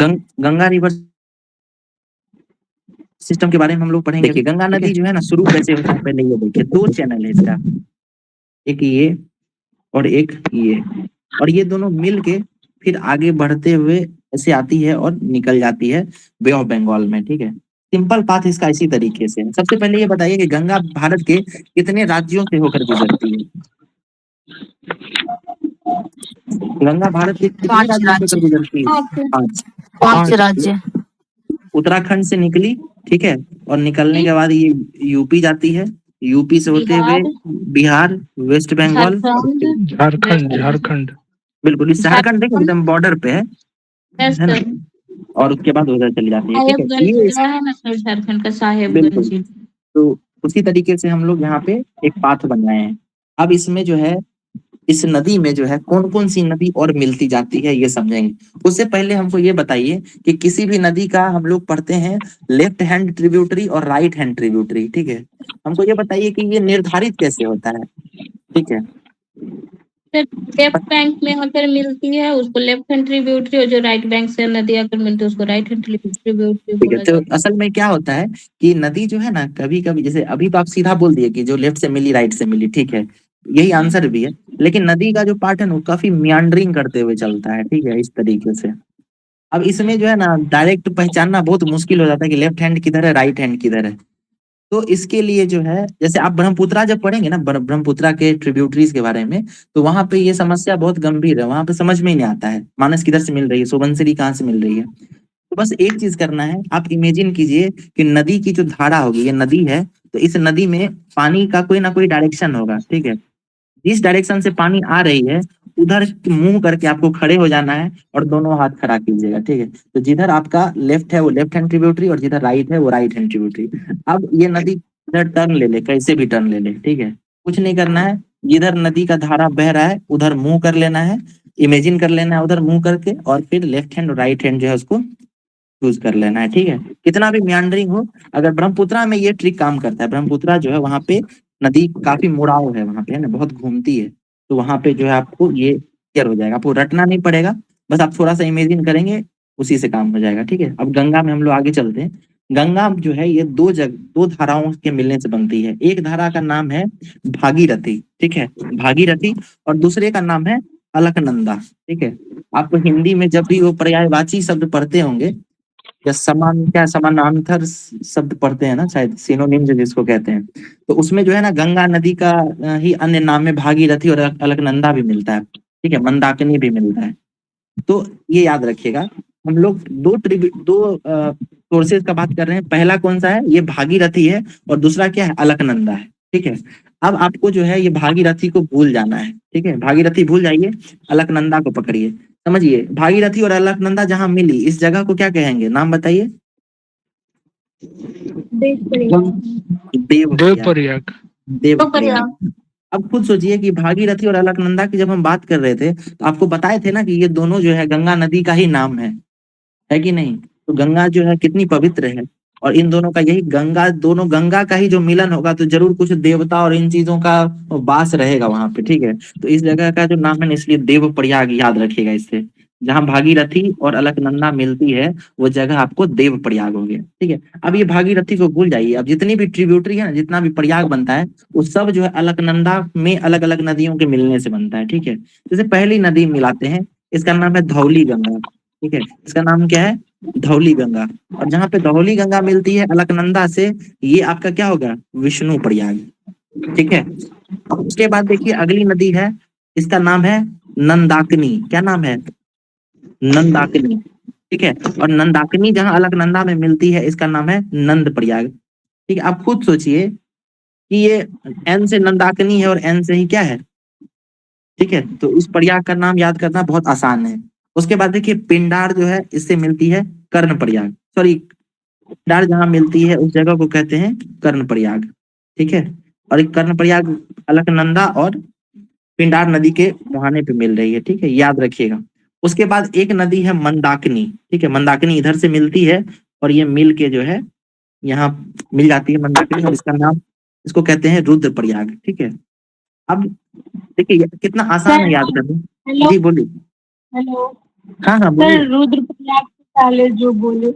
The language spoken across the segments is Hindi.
गंगा रिवर सिस्टम के बारे में हम लोग पढ़ेंगे। देखिए गंगा नदी जो है ना शुरू कैसे होता है, पहले ये देखिए, दो चैनल है इसका, एक ये और एक ये, और ये दोनों मिल के फिर आगे बढ़ते हुए ऐसे आती है और निकल जाती है बे ऑफ बंगाल में। ठीक है, सिंपल पाथ इसका इसी तरीके से है। सबसे पहले ये बताइए कि गंगा भारत के कितने राज्यों से होकर गुजरती है? गंगा भारत के कितने पांच राज्यों से होकर राज्य। गुजरती है? पांच। पांच राज्य। उत्तराखंड से निकली, ठीक है, और निकलने के बाद ये यूपी जाती है, यूपी से होते हुए बिहार, वेस्ट बंगाल, झारखंड झारखंड बिल्कुल इस झारखंड देखो एकदम बॉर्डर पे है ना, और उसके बाद उधर चली जाती है। ठीक है, ये है ना सर, झारखंड का बिल्कुल। साहेबगंज। तो उसी तरीके से हम लोग यहाँ पे एक पाथ बनाए हैं। अब इसमें जो है, इस नदी में जो है कौन कौन सी नदी और मिलती जाती है ये समझेंगे। उससे पहले हमको ये बताइए कि किसी भी नदी का हम लोग पढ़ते हैं लेफ्ट हैंड ट्रिब्यूटरी और राइट हैंड ट्रिब्यूटरी। ठीक है, हमको ये बताइए कि ये निर्धारित कैसे होता है? ठीक है, लेफ्ट बैंक में अगर मिलती है उसको लेफ्ट हैंड ट्रिब्यूटरी, और जो राइट बैंक से नदी अगर मिलती है उसको राइट हैंड ट्रिब्यूटरी ठीक है। बोला तो जाता है। असल में क्या होता है कि नदी जो है ना, कभी कभी जैसे अभी तो आप सीधा बोल दिए कि जो लेफ्ट से मिली राइट से मिली, ठीक है, यही आंसर भी है, लेकिन नदी का जो पार्ट है ना वो काफी मियांडरिंग करते हुए चलता है। ठीक है, इस तरीके से। अब इसमें जो है ना डायरेक्ट पहचानना बहुत मुश्किल हो जाता है कि लेफ्ट हैंड किधर है, राइट हैंड किधर है। तो इसके लिए जो है, जैसे आप ब्रह्मपुत्रा जब पढ़ेंगे ना, ब्रह्मपुत्रा के ट्रिब्यूटरीज के बारे में, तो वहां पे ये समस्या बहुत गंभीर है, वहां पे समझ में ही नहीं आता है मानस किधर से मिल रही है, सुबनसिरी कहाँ से मिल रही है। तो बस एक चीज करना है, आप इमेजिन कीजिए कि नदी की जो धारा होगी, ये नदी है, तो इस नदी में पानी का कोई ना कोई डायरेक्शन होगा। ठीक है, जिस डायरेक्शन से पानी आ रही है उधर मुंह करके आपको खड़े हो जाना है और दोनों हाथ खड़ा कीजिएगा। ठीक है, तो जिधर आपका लेफ्ट है वो लेफ्ट हैंड ट्रिब्यूटरी और जिधर राइट है वो राइट हैंड ट्रिब्यूटरी। अब ये नदी इधर टर्न ले ले, कैसे भी टर्न ले ले, ठीक है, कुछ नहीं करना है, जिधर नदी का धारा बह रहा है उधर मुंह कर लेना है, इमेजिन कर लेना है उधर मुंह करके, और फिर लेफ्ट हैंड और राइट हैंड जो है उसको चूज कर लेना है। ठीक है, कितना भी मियांडरिंग हो, अगर ब्रह्मपुत्रा में ये ट्रिक काम करता है, ब्रह्मपुत्रा जो है वहां पे नदी काफी मुड़ाव है, वहां पे है ना, बहुत घूमती है, तो वहां पे जो है आपको ये क्लियर हो जाएगा, आपको रटना नहीं पड़ेगा, बस आप थोड़ा सा इमेजिन करेंगे उसी से काम हो जाएगा। ठीक है, अब गंगा में हम लोग आगे चलते हैं। गंगा जो है ये दो धाराओं के मिलने से बनती है। एक धारा का नाम है भागीरथी, ठीक है, भागीरथी, और दूसरे का नाम है अलकनंदा। ठीक है, आप हिंदी में जब भी वो पर्यायवाची शब्द पढ़ते होंगे या समानांतर शब्द पढ़ते हैं ना, शायद सिनोनिम जिसको कहते हैं, तो उसमें जो है ना गंगा नदी का ही अन्य नाम में भागीरथी और अलकनंदा भी मिलता है। ठीक है, मंदाकिनी भी मिलता है। तो ये याद रखिएगा, हम लोग दो सोर्सेज का बात कर रहे हैं। पहला कौन सा है? ये भागीरथी है, और दूसरा क्या है? अलकनंदा है। ठीक है, अब आपको जो है ये भागीरथी को भूल जाना है। ठीक है, भागीरथी भूल जाइए, अलकनंदा को पकड़िए। समझिए, भागीरथी और अलकनंदा जहां मिली, इस जगह को क्या कहेंगे? नाम बताइए। देव देवप्रयाग। देवप्रयाग। अब खुद सोचिए कि भागीरथी और अलकनंदा की जब हम बात कर रहे थे तो आपको बताए थे ना कि ये दोनों जो है गंगा नदी का ही नाम है कि नहीं? तो गंगा जो है कितनी पवित्र है, और इन दोनों का यही गंगा, दोनों गंगा का ही जो मिलन होगा तो जरूर कुछ देवता और इन चीजों का वास रहेगा वहां पे। ठीक है, तो इस जगह का जो नाम है ना, इसलिए देव प्रयाग याद रखिएगा। इससे जहां भागीरथी और अलकनंदा मिलती है वो जगह आपको देव प्रयाग हो गया। ठीक है, अब ये भागीरथी को भूल जाइए, अब जितनी भी ट्रिब्यूटरी है ना, जितना भी प्रयाग बनता है वो सब जो है अलकनंदा में अलग अलग नदियों के मिलने से बनता है। ठीक है, जैसे पहली नदी मिलाते हैं, इसका नाम है धौली गंगा। ठीक है, इसका नाम क्या है? धौली गंगा। और जहां पे धौली गंगा मिलती है अलकनंदा से, ये आपका क्या होगा? विष्णु प्रयाग। ठीक है, अब उसके बाद देखिए अगली नदी है, इसका नाम है नंदाकिनी। क्या नाम है? नंदाकिनी। ठीक है, और नंदाकिनी जहां अलकनंदा में मिलती है इसका नाम है नंद प्रयाग। ठीक है, आप खुद सोचिए कि ये एन से नंदाकिनी है और एन से ही क्या है? ठीक है, तो इस प्रयाग का नाम याद करना बहुत आसान है। उसके बाद देखिए पिंडार जो है इससे मिलती है कर्ण प्रयाग, सॉरी, पिंडार जहां मिलती है उस जगह को कहते हैं कर्ण प्रयाग। ठीक है, और एक कर्ण प्रयाग अलकनंदा और पिंडार नदी के मुहाने पे मिल रही है। ठीक है, याद रखिएगा। उसके बाद एक नदी है मंदाकिनी। ठीक है, मंदाकिनी इधर से मिलती है और ये मिल के जो है यहाँ मिल जाती है मंदाकिनी, और इसका नाम, इसको कहते हैं रुद्र प्रयाग। ठीक है, अब देखिए कितना आसान है याद करना। जी बोलिए। हेलो, हाँ हाँ बोलिए। रुद्रप्रयाग पहले जो बोले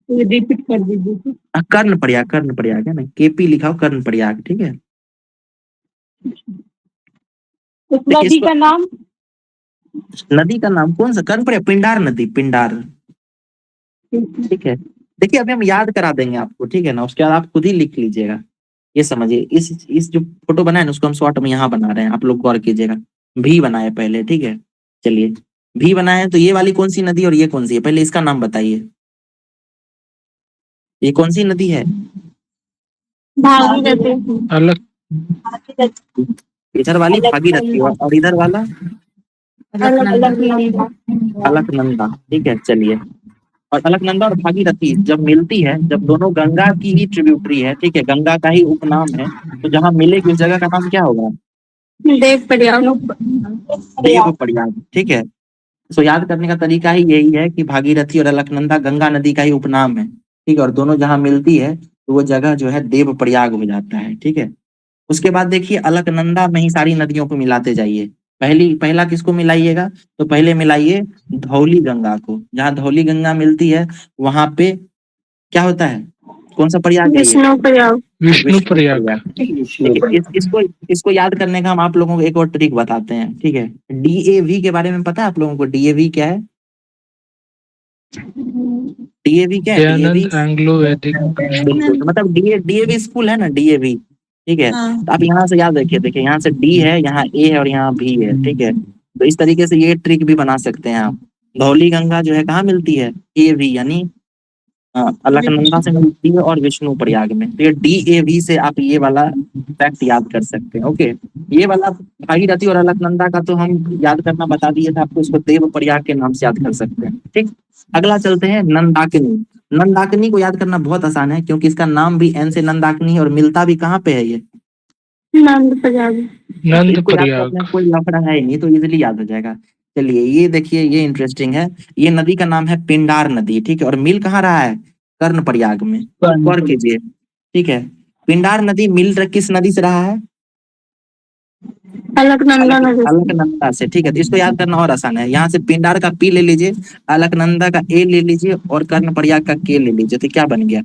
रिपीट कर दीजिए। कर्ण प्रयाग है ना, केपी लिखा हो, कर्ण प्रयाग, ठीक है। उस नदी इसको का नाम नदी का नाम कौन सा, कर्ण प्रयाग, पिंडार नदी, पिंडार, ठीक है। देखिए अभी हम याद करा देंगे आपको, ठीक है ना, उसके बाद आप खुद ही लिख लीजिएगा। ये समझिए, इस जो फोटो बनाए ना उसको हम शॉर्ट में यहाँ बना रहे हैं, आप लोग गौर कीजिएगा। भी बनाए पहले, ठीक है। चलिए, भी बनाए तो ये वाली कौन सी नदी और ये कौन सी है, पहले इसका नाम बताइए। ये कौन सी नदी है? भागीरथी। अलग इधर वाली भागीरथी और इधर वाला अलकनंदा। अलकनंदा, ठीक है। चलिए, और अलकनंदा और भागीरथी जब मिलती है, जब दोनों गंगा की ही ट्रिब्यूटरी है, ठीक है, गंगा का ही उपनाम है, तो जहां मिलेगी उस जगह का नाम क्या होगा? देव प्रयाग। देव प्रयाग, ठीक है। सो याद करने का तरीका ही यही है कि भागीरथी और अलकनंदा गंगा नदी का ही उपनाम है, ठीक है, और दोनों जहां मिलती है तो वो जगह जो है देव प्रयाग हो जाता है, ठीक है। उसके बाद देखिए, अलकनंदा में ही सारी नदियों को मिलाते जाइए। पहला किसको मिलाइएगा? तो पहले मिलाइए धौली गंगा को, जहां धौली गंगा मिलती है वहां पे क्या होता है, कौन सा प्रयाग है ये? विष्णु प्रयाग। विष्णु प्रयाग। देखिए, इसको याद करने का हम आप लोगों को एक और ट्रिक बताते हैं, ठीक है। डीएवी के बारे में पता है आप लोगों को? डीएवी क्या है? डीएवी क्या है? डीएवी दयानंद एंग्लो वैदिक। बिल्कुल, तो मतलब डीएवी स्कूल है ना, डीएवी, ठीक है। तो आप यहाँ से याद रखिए, देखिए यहाँ से डी है, यहाँ ए है और यहाँ भी है, ठीक है। तो इस तरीके से ये ट्रिक भी बना सकते हैं आप। धौली गंगा जो है कहाँ मिलती है? एवी, यानी अलकनंदा से मिलती है और विष्णु प्रयाग में। तो ये डीएवी से आप ये वाला फैक्ट याद कर सकते हैं, ओके। ये वाला भागीरथी और अलकनंदा का तो हम याद करना बता दिए थे आपको, इसको देव प्रयाग के नाम से याद कर सकते हैं, ठीक। अगला चलते हैं नंदाकिनी। नंदाकिनी को याद करना बहुत आसान है, क्योंकि इसका नाम भी एन से नंदाकिनी है और मिलता भी कहाँ पे है ये? नंद प्रयाग। नंद इसको याद प्रयाग। करने में कोई लफड़ा है ही नहीं, तो इजीली याद हो जाएगा। चलिए, ये देखिए, ये इंटरेस्टिंग है। ये नदी का नाम है पिंडार नदी, ठीक है, और मिल कहाँ रहा है? कर्ण प्रयाग में। गौर कीजिए, ठीक है। पिंडार नदी किस नदी से रहा है? अलकनंदा नदी। अलकनंदा से, ठीक है। तो इसको याद करना और आसान है, यहाँ से पिंडार का पी ले लीजिए, अलकनंदा का ए ले लीजिए और कर्ण प्रयाग का के ले लीजिए, तो क्या बन गया?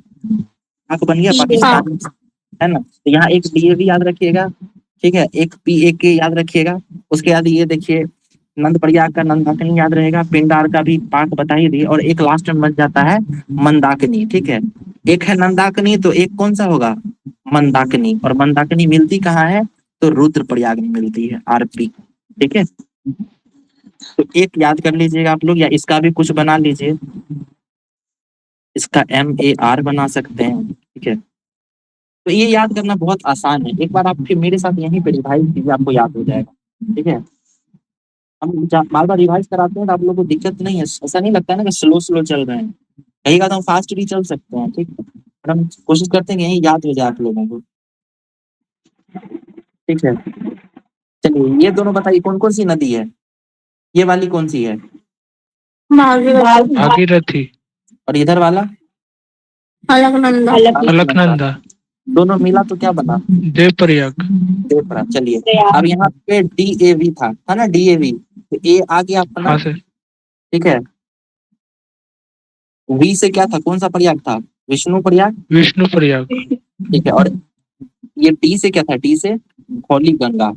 आपको बन गया पाकिस्तान, है ना। तो यहाँ एक डीएवी याद रखिएगा, ठीक है, एक पी ए के याद रखिएगा। उसके बाद ये देखिए, नंद प्रयाग का नंदाकिनी याद रहेगा, पिंडार का भी पाक बता ही दिए, और एक लास्ट में बच जाता है मंदाकिनी, ठीक है। एक है नंदाकिनी तो एक कौन सा होगा? मंदाकिनी, और मंदाकिनी मिलती कहाँ है? तो रुद्र प्रयाग में मिलती है, आरपी, ठीक है। तो एक याद कर लीजिएगा आप लोग, या इसका भी कुछ बना लीजिए, इसका MAR बना सकते हैं, ठीक है। तो ये याद करना बहुत आसान है, एक बार आप फिर मेरे साथ यहीं पे रिवाइज कीजिए, आपको याद हो जाएगा, ठीक है। हम बार बार रिवाइज कराते हैं तो आप लोगों को दिक्कत नहीं है, ऐसा नहीं लगता है ना कि स्लो स्लो चल रहे हैं, कहीं तो हम फास्ट भी चल सकते हैं, ठीक है। और हम कोशिश करते हैं कि यही याद हो जाए आप लोगों को, ठीक है। चलिए, ये दोनों बताइए कौन कौन सी नदी है? ये वाली कौन सी है? भागीरथी। और इधर वाला? अलकनंदा। अलकनंदा। दोनों मिला तो क्या बना? देव प्रयाग। देवरा। चलिए, अब यहाँ पे डीएवी था ना, डीएवी, तो ए आ गया अपना, हाँ सर। ठीक है। वी से क्या था, कौन सा प्रयाग था? विष्णु प्रयाग, विष्णु प्रयाग। ठीक है। और ये टी से क्या था? टी से धौली गंगा।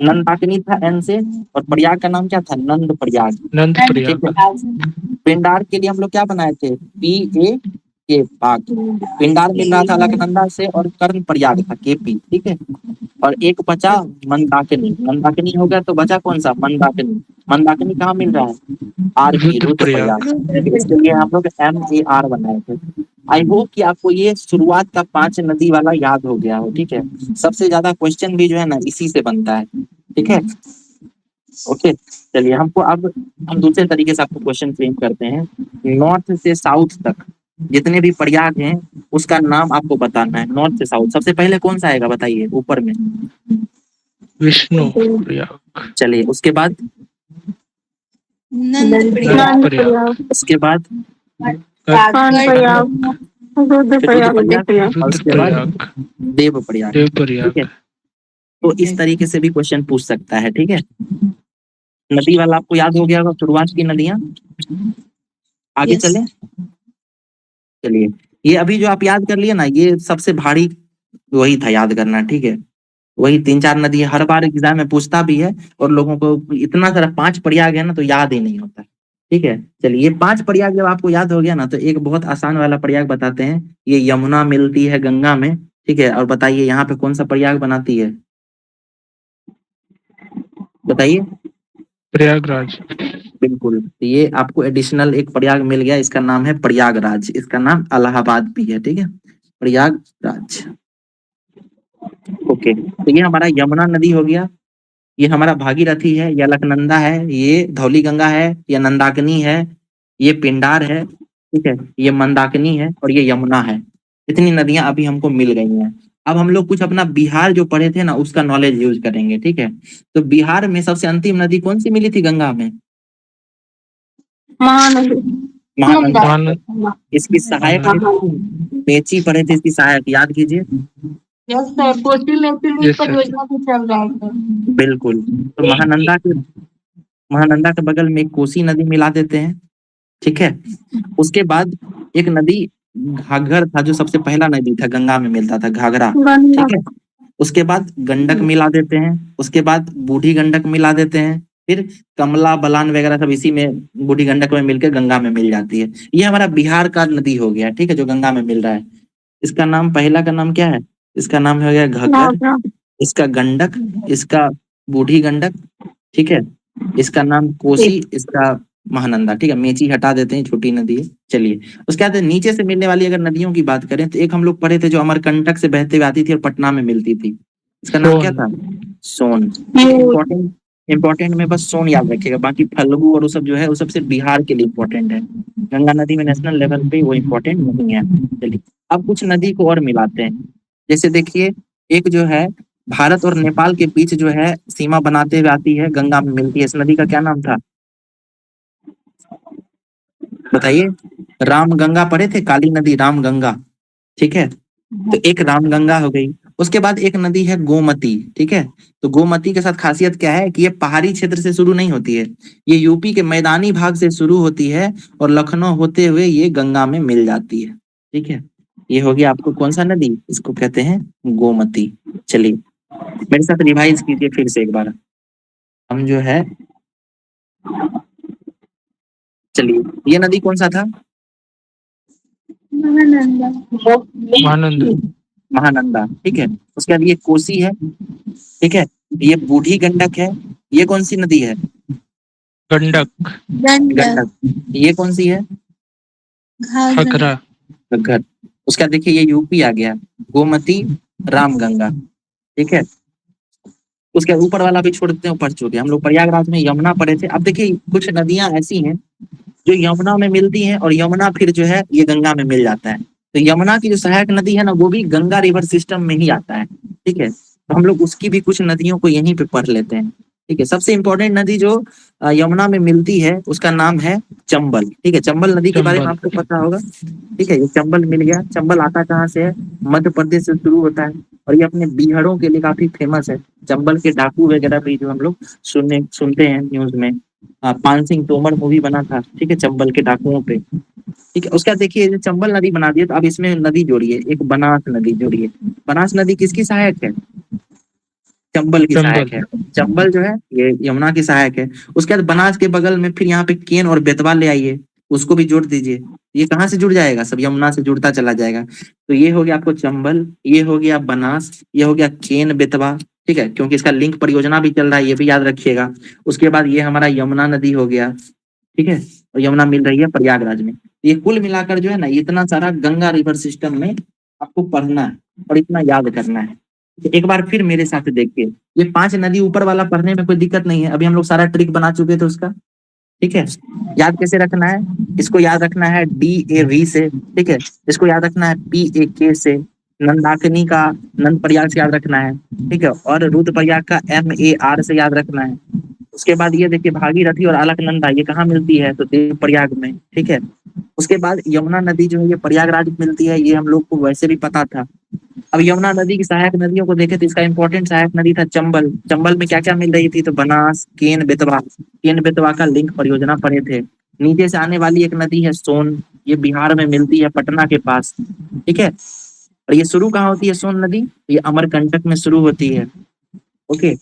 नंदाकिनी था एन से, और प्रयाग का नाम क्या था? नंद प्रयाग, नंद ठीक प्रयाग। है। पिंडार के लिए हम लोग क्या बनाए थे? PA के पाक। पिंडार मिल रहा था अलकनंदा से, और कर्ण प्रयाग था KP, ठीक है। और एक बचा मंदाकिनी, मंदाकिनी हो गया तो बचा कौन सा? मंदाकिनी। मंदाकिनी कहाँ मिल रहा है? RP, रुद्र प्रयाग। इसके लिए हम लोग MAR बनाए थे। आई होप कि आपको ये शुरुआत का 5 नदी वाला याद हो गया हो, ठीक है। सबसे ज्यादा क्वेश्चन भी जो है ना इसी से बनता है, ठीक है, ओके। चलिए, हमको अब हम दूसरे तरीके से आपको क्वेश्चन फ्रेम करते हैं। नॉर्थ से साउथ तक जितने भी प्रयाग हैं उसका नाम आपको बताना है, नॉर्थ से साउथ। सबसे पहले कौन सा आएगा बताइए ऊपर में? विष्णु प्रयाग। चलिए, उसके बाद? नंद प्रयाग। उसके बाद? कर्ण प्रयाग। रुद्र फिर प्रयाग। रुद्र प्रयाग, और रुद्र उसके बाद प्रयाग। देव प्रयाग, देव ठीक है। प्रयाग। तो इस तरीके से भी क्वेश्चन पूछ सकता है, ठीक है। नदी वाला आपको याद हो गया होगा, शुरुआत की नदियां। आगे Yes. चले, चलिए। ये अभी जो आप याद कर लिए ना, ये सबसे भारी वही था याद करना, ठीक है। वही 3-4 नदी हर बार एग्जाम में पूछता भी है, और लोगों को इतना सारा 5 प्रयाग है ना, तो याद ही नहीं होता। ठीक है, चलिए। ये 5 प्रयाग जब आपको याद हो गया ना, तो एक बहुत आसान वाला प्रयाग बताते हैं। ये यमुना मिलती है गंगा में, ठीक है। और बताइए यहाँ पे कौन सा प्रयाग बनाती है, बताइए। प्रयागराज। बिल्कुल, तो ये आपको एडिशनल एक प्रयाग मिल गया, इसका नाम है प्रयागराज। इसका नाम इलाहाबाद भी है, ठीक है, प्रयागराज। ओके, तो ये हमारा यमुना नदी हो गया, ये हमारा भागीरथी है, ये अलकनंदा है, ये धौली गंगा है, ये नंदाकिनी है, ये पिंडार है, ठीक है, ये मंदाकिनी है, और ये यमुना है। इतनी नदियां अभी हमको मिल गई हैं। अब हम लोग कुछ अपना बिहार जो पढ़े थे ना, उसका नॉलेज यूज करेंगे, ठीक है। तो बिहार में सबसे अंतिम नदी कौन सी मिली थी गंगा में? महानदी। महानंदा। महान इसकी सहायक महानंदा। मेची पढ़े थे, इसकी सहायक याद कीजिए। Yes, sir. कोसी में भी यस सर। परियोजना भी चल रहा है। बिल्कुल, तो महानंदा के बगल में एक कोसी नदी मिला देते हैं, ठीक है। उसके बाद एक नदी घाघर था, जो सबसे पहला नदी था गंगा में मिलता था, घाघरा, ठीक है। उसके बाद गंडक मिला देते हैं, उसके बाद बूढ़ी गंडक मिला देते हैं, फिर कमला बलान वगैरह सब इसी में बूढ़ी गंडक में मिलकर गंगा में मिल जाती है। ये हमारा बिहार का नदी हो गया, ठीक है, जो गंगा में मिल रहा है। इसका नाम, पहला का नाम क्या है? इसका नाम हो गया घग्गर, इसका गंडक, इसका बूढ़ी गंडक, ठीक है, इसका नाम कोसी, इसका महानंदा, ठीक है। मेची हटा देते हैं, छोटी नदी है। चलिए, उसके बाद नीचे से मिलने वाली अगर नदियों की बात करें, तो एक हम लोग पढ़े थे जो अमरकंटक से बहते हुए आती थी और पटना में मिलती थी। इसका नाम क्या था? सोन। इम्पोर्टेंट, इम्पोर्टेंट में बस सोन याद रखिएगा, बाकी फल्गु और वो सब जो है वो सबसे बिहार के लिए इम्पोर्टेंट है। गंगा नदी में नेशनल लेवल पे वो इम्पोर्टेंट नहीं है। चलिए, अब कुछ नदी को और मिलाते हैं। जैसे देखिए, एक जो है भारत और नेपाल के बीच जो है सीमा बनाते हुए आती है, गंगा में मिलती है, इस नदी का क्या नाम था, बताइए। रामगंगा पढ़े थे, काली नदी रामगंगा, ठीक है। तो एक रामगंगा हो गई। उसके बाद एक नदी है गोमती, ठीक है। तो गोमती के साथ खासियत क्या है कि ये पहाड़ी क्षेत्र से शुरू नहीं होती है, ये यूपी के मैदानी भाग से शुरू होती है, और लखनऊ होते हुए ये गंगा में मिल जाती है, ठीक है। ये हो गया आपको कौन सा नदी, इसको कहते हैं गोमती। चलिए, मेरे साथ रिवाइज कीजिए फिर से एक बार। हम जो है, चलिए, ये नदी कौन सा था? महानंदा। महानंदा, ठीक है। उसके बाद ये कोसी है, ठीक है। ये बूढ़ी गंडक है। ये कौन सी नदी है? गंडक। गंडक। ये कौन सी है? घाघरा। घग्गर। उसका देखिए, ये यूपी आ गया, गोमती, रामगंगा, ठीक है। उसके ऊपर वाला भी छोड़ देते हैं, ऊपर चुके हम लोग प्रयागराज में यमुना पढ़े थे। अब देखिए, कुछ नदियां ऐसी हैं जो यमुना में मिलती हैं, और यमुना फिर जो है ये गंगा में मिल जाता है। तो यमुना की जो सहायक नदी है ना, वो भी गंगा रिवर सिस्टम में ही आता है, ठीक है। तो हम लोग उसकी भी कुछ नदियों को यहीं पे पढ़ लेते हैं, ठीक है। सबसे इंपॉर्टेंट नदी जो यमुना में मिलती है, उसका नाम है चंबल, ठीक है। चंबल नदी के बारे में आपको पता होगा, ठीक है। ये चंबल मिल गया। चंबल आता कहाँ से है? मध्य प्रदेश से शुरू होता है, और ये अपने बीहड़ों के लिए काफी फेमस है। चंबल के डाकू वगैरह भी जो हम लोग सुनते हैं न्यूज में, पान सिंह तोमर मूवी बना था, ठीक है, चंबल के डाकुओं पे, ठीक है। उसका देखिए, ये चंबल नदी बना दिए, तो अब इसमें नदी जोड़िए, एक बनास नदी जोड़िए। बनास नदी किसकी सहायक है? चंबल की सहायक है। चंबल जो है ये यमुना की सहायक है। उसके बाद बनास के बगल में फिर यहाँ पे केन और बेतवा ले आइए, उसको भी जोड़ दीजिए। ये कहाँ से जुड़ जाएगा? सब यमुना से जुड़ता चला जाएगा। तो ये हो गया आपको चंबल, ये हो गया बनास, ये हो गया केन बेतवा, ठीक है, क्योंकि इसका लिंक परियोजना भी चल रहा है, ये भी याद रखिएगा। उसके बाद ये हमारा यमुना नदी हो गया, ठीक है, और यमुना मिल रही है प्रयागराज में। ये कुल मिलाकर जो है ना, इतना सारा गंगा रिवर सिस्टम में आपको पढ़ना है और इतना याद करना है। एक बार फिर मेरे साथ देखिए, ये 5 नदी ऊपर वाला पढ़ने में कोई दिक्कत नहीं है, अभी हम लोग सारा ट्रिक बना चुके थे उसका, ठीक है। याद कैसे रखना है? इसको याद रखना है DAV से, ठीक है। इसको याद रखना है PAK से। नंदाकिनी का नंद प्रयाग से याद रखना है, ठीक है, और रुद्रप्रयाग का MAR से याद रखना है। उसके बाद ये देखिए, भागीरथी और अलकनंदा ये कहाँ मिलती है? तो देवप्रयाग में, ठीक है। उसके बाद यमुना नदी जो है ये प्रयागराज में मिलती है, ये हम लोग को वैसे भी पता था, अब यमुना नदी की सहायक नदियों को देखें तो इसका इंपॉर्टेंट सहायक नदी था चंबल। चंबल में क्या क्या मिल रही थी? तो बनास, केन बेतवा। केन बेतवा का लिंक परियोजना पढ़े थे। नीचे से आने वाली एक नदी है सोन, ये बिहार में मिलती है पटना के पास, ठीक है। और ये शुरू कहाँ होती है सोन नदी? ये अमरकंटक में शुरू होती है। ओके,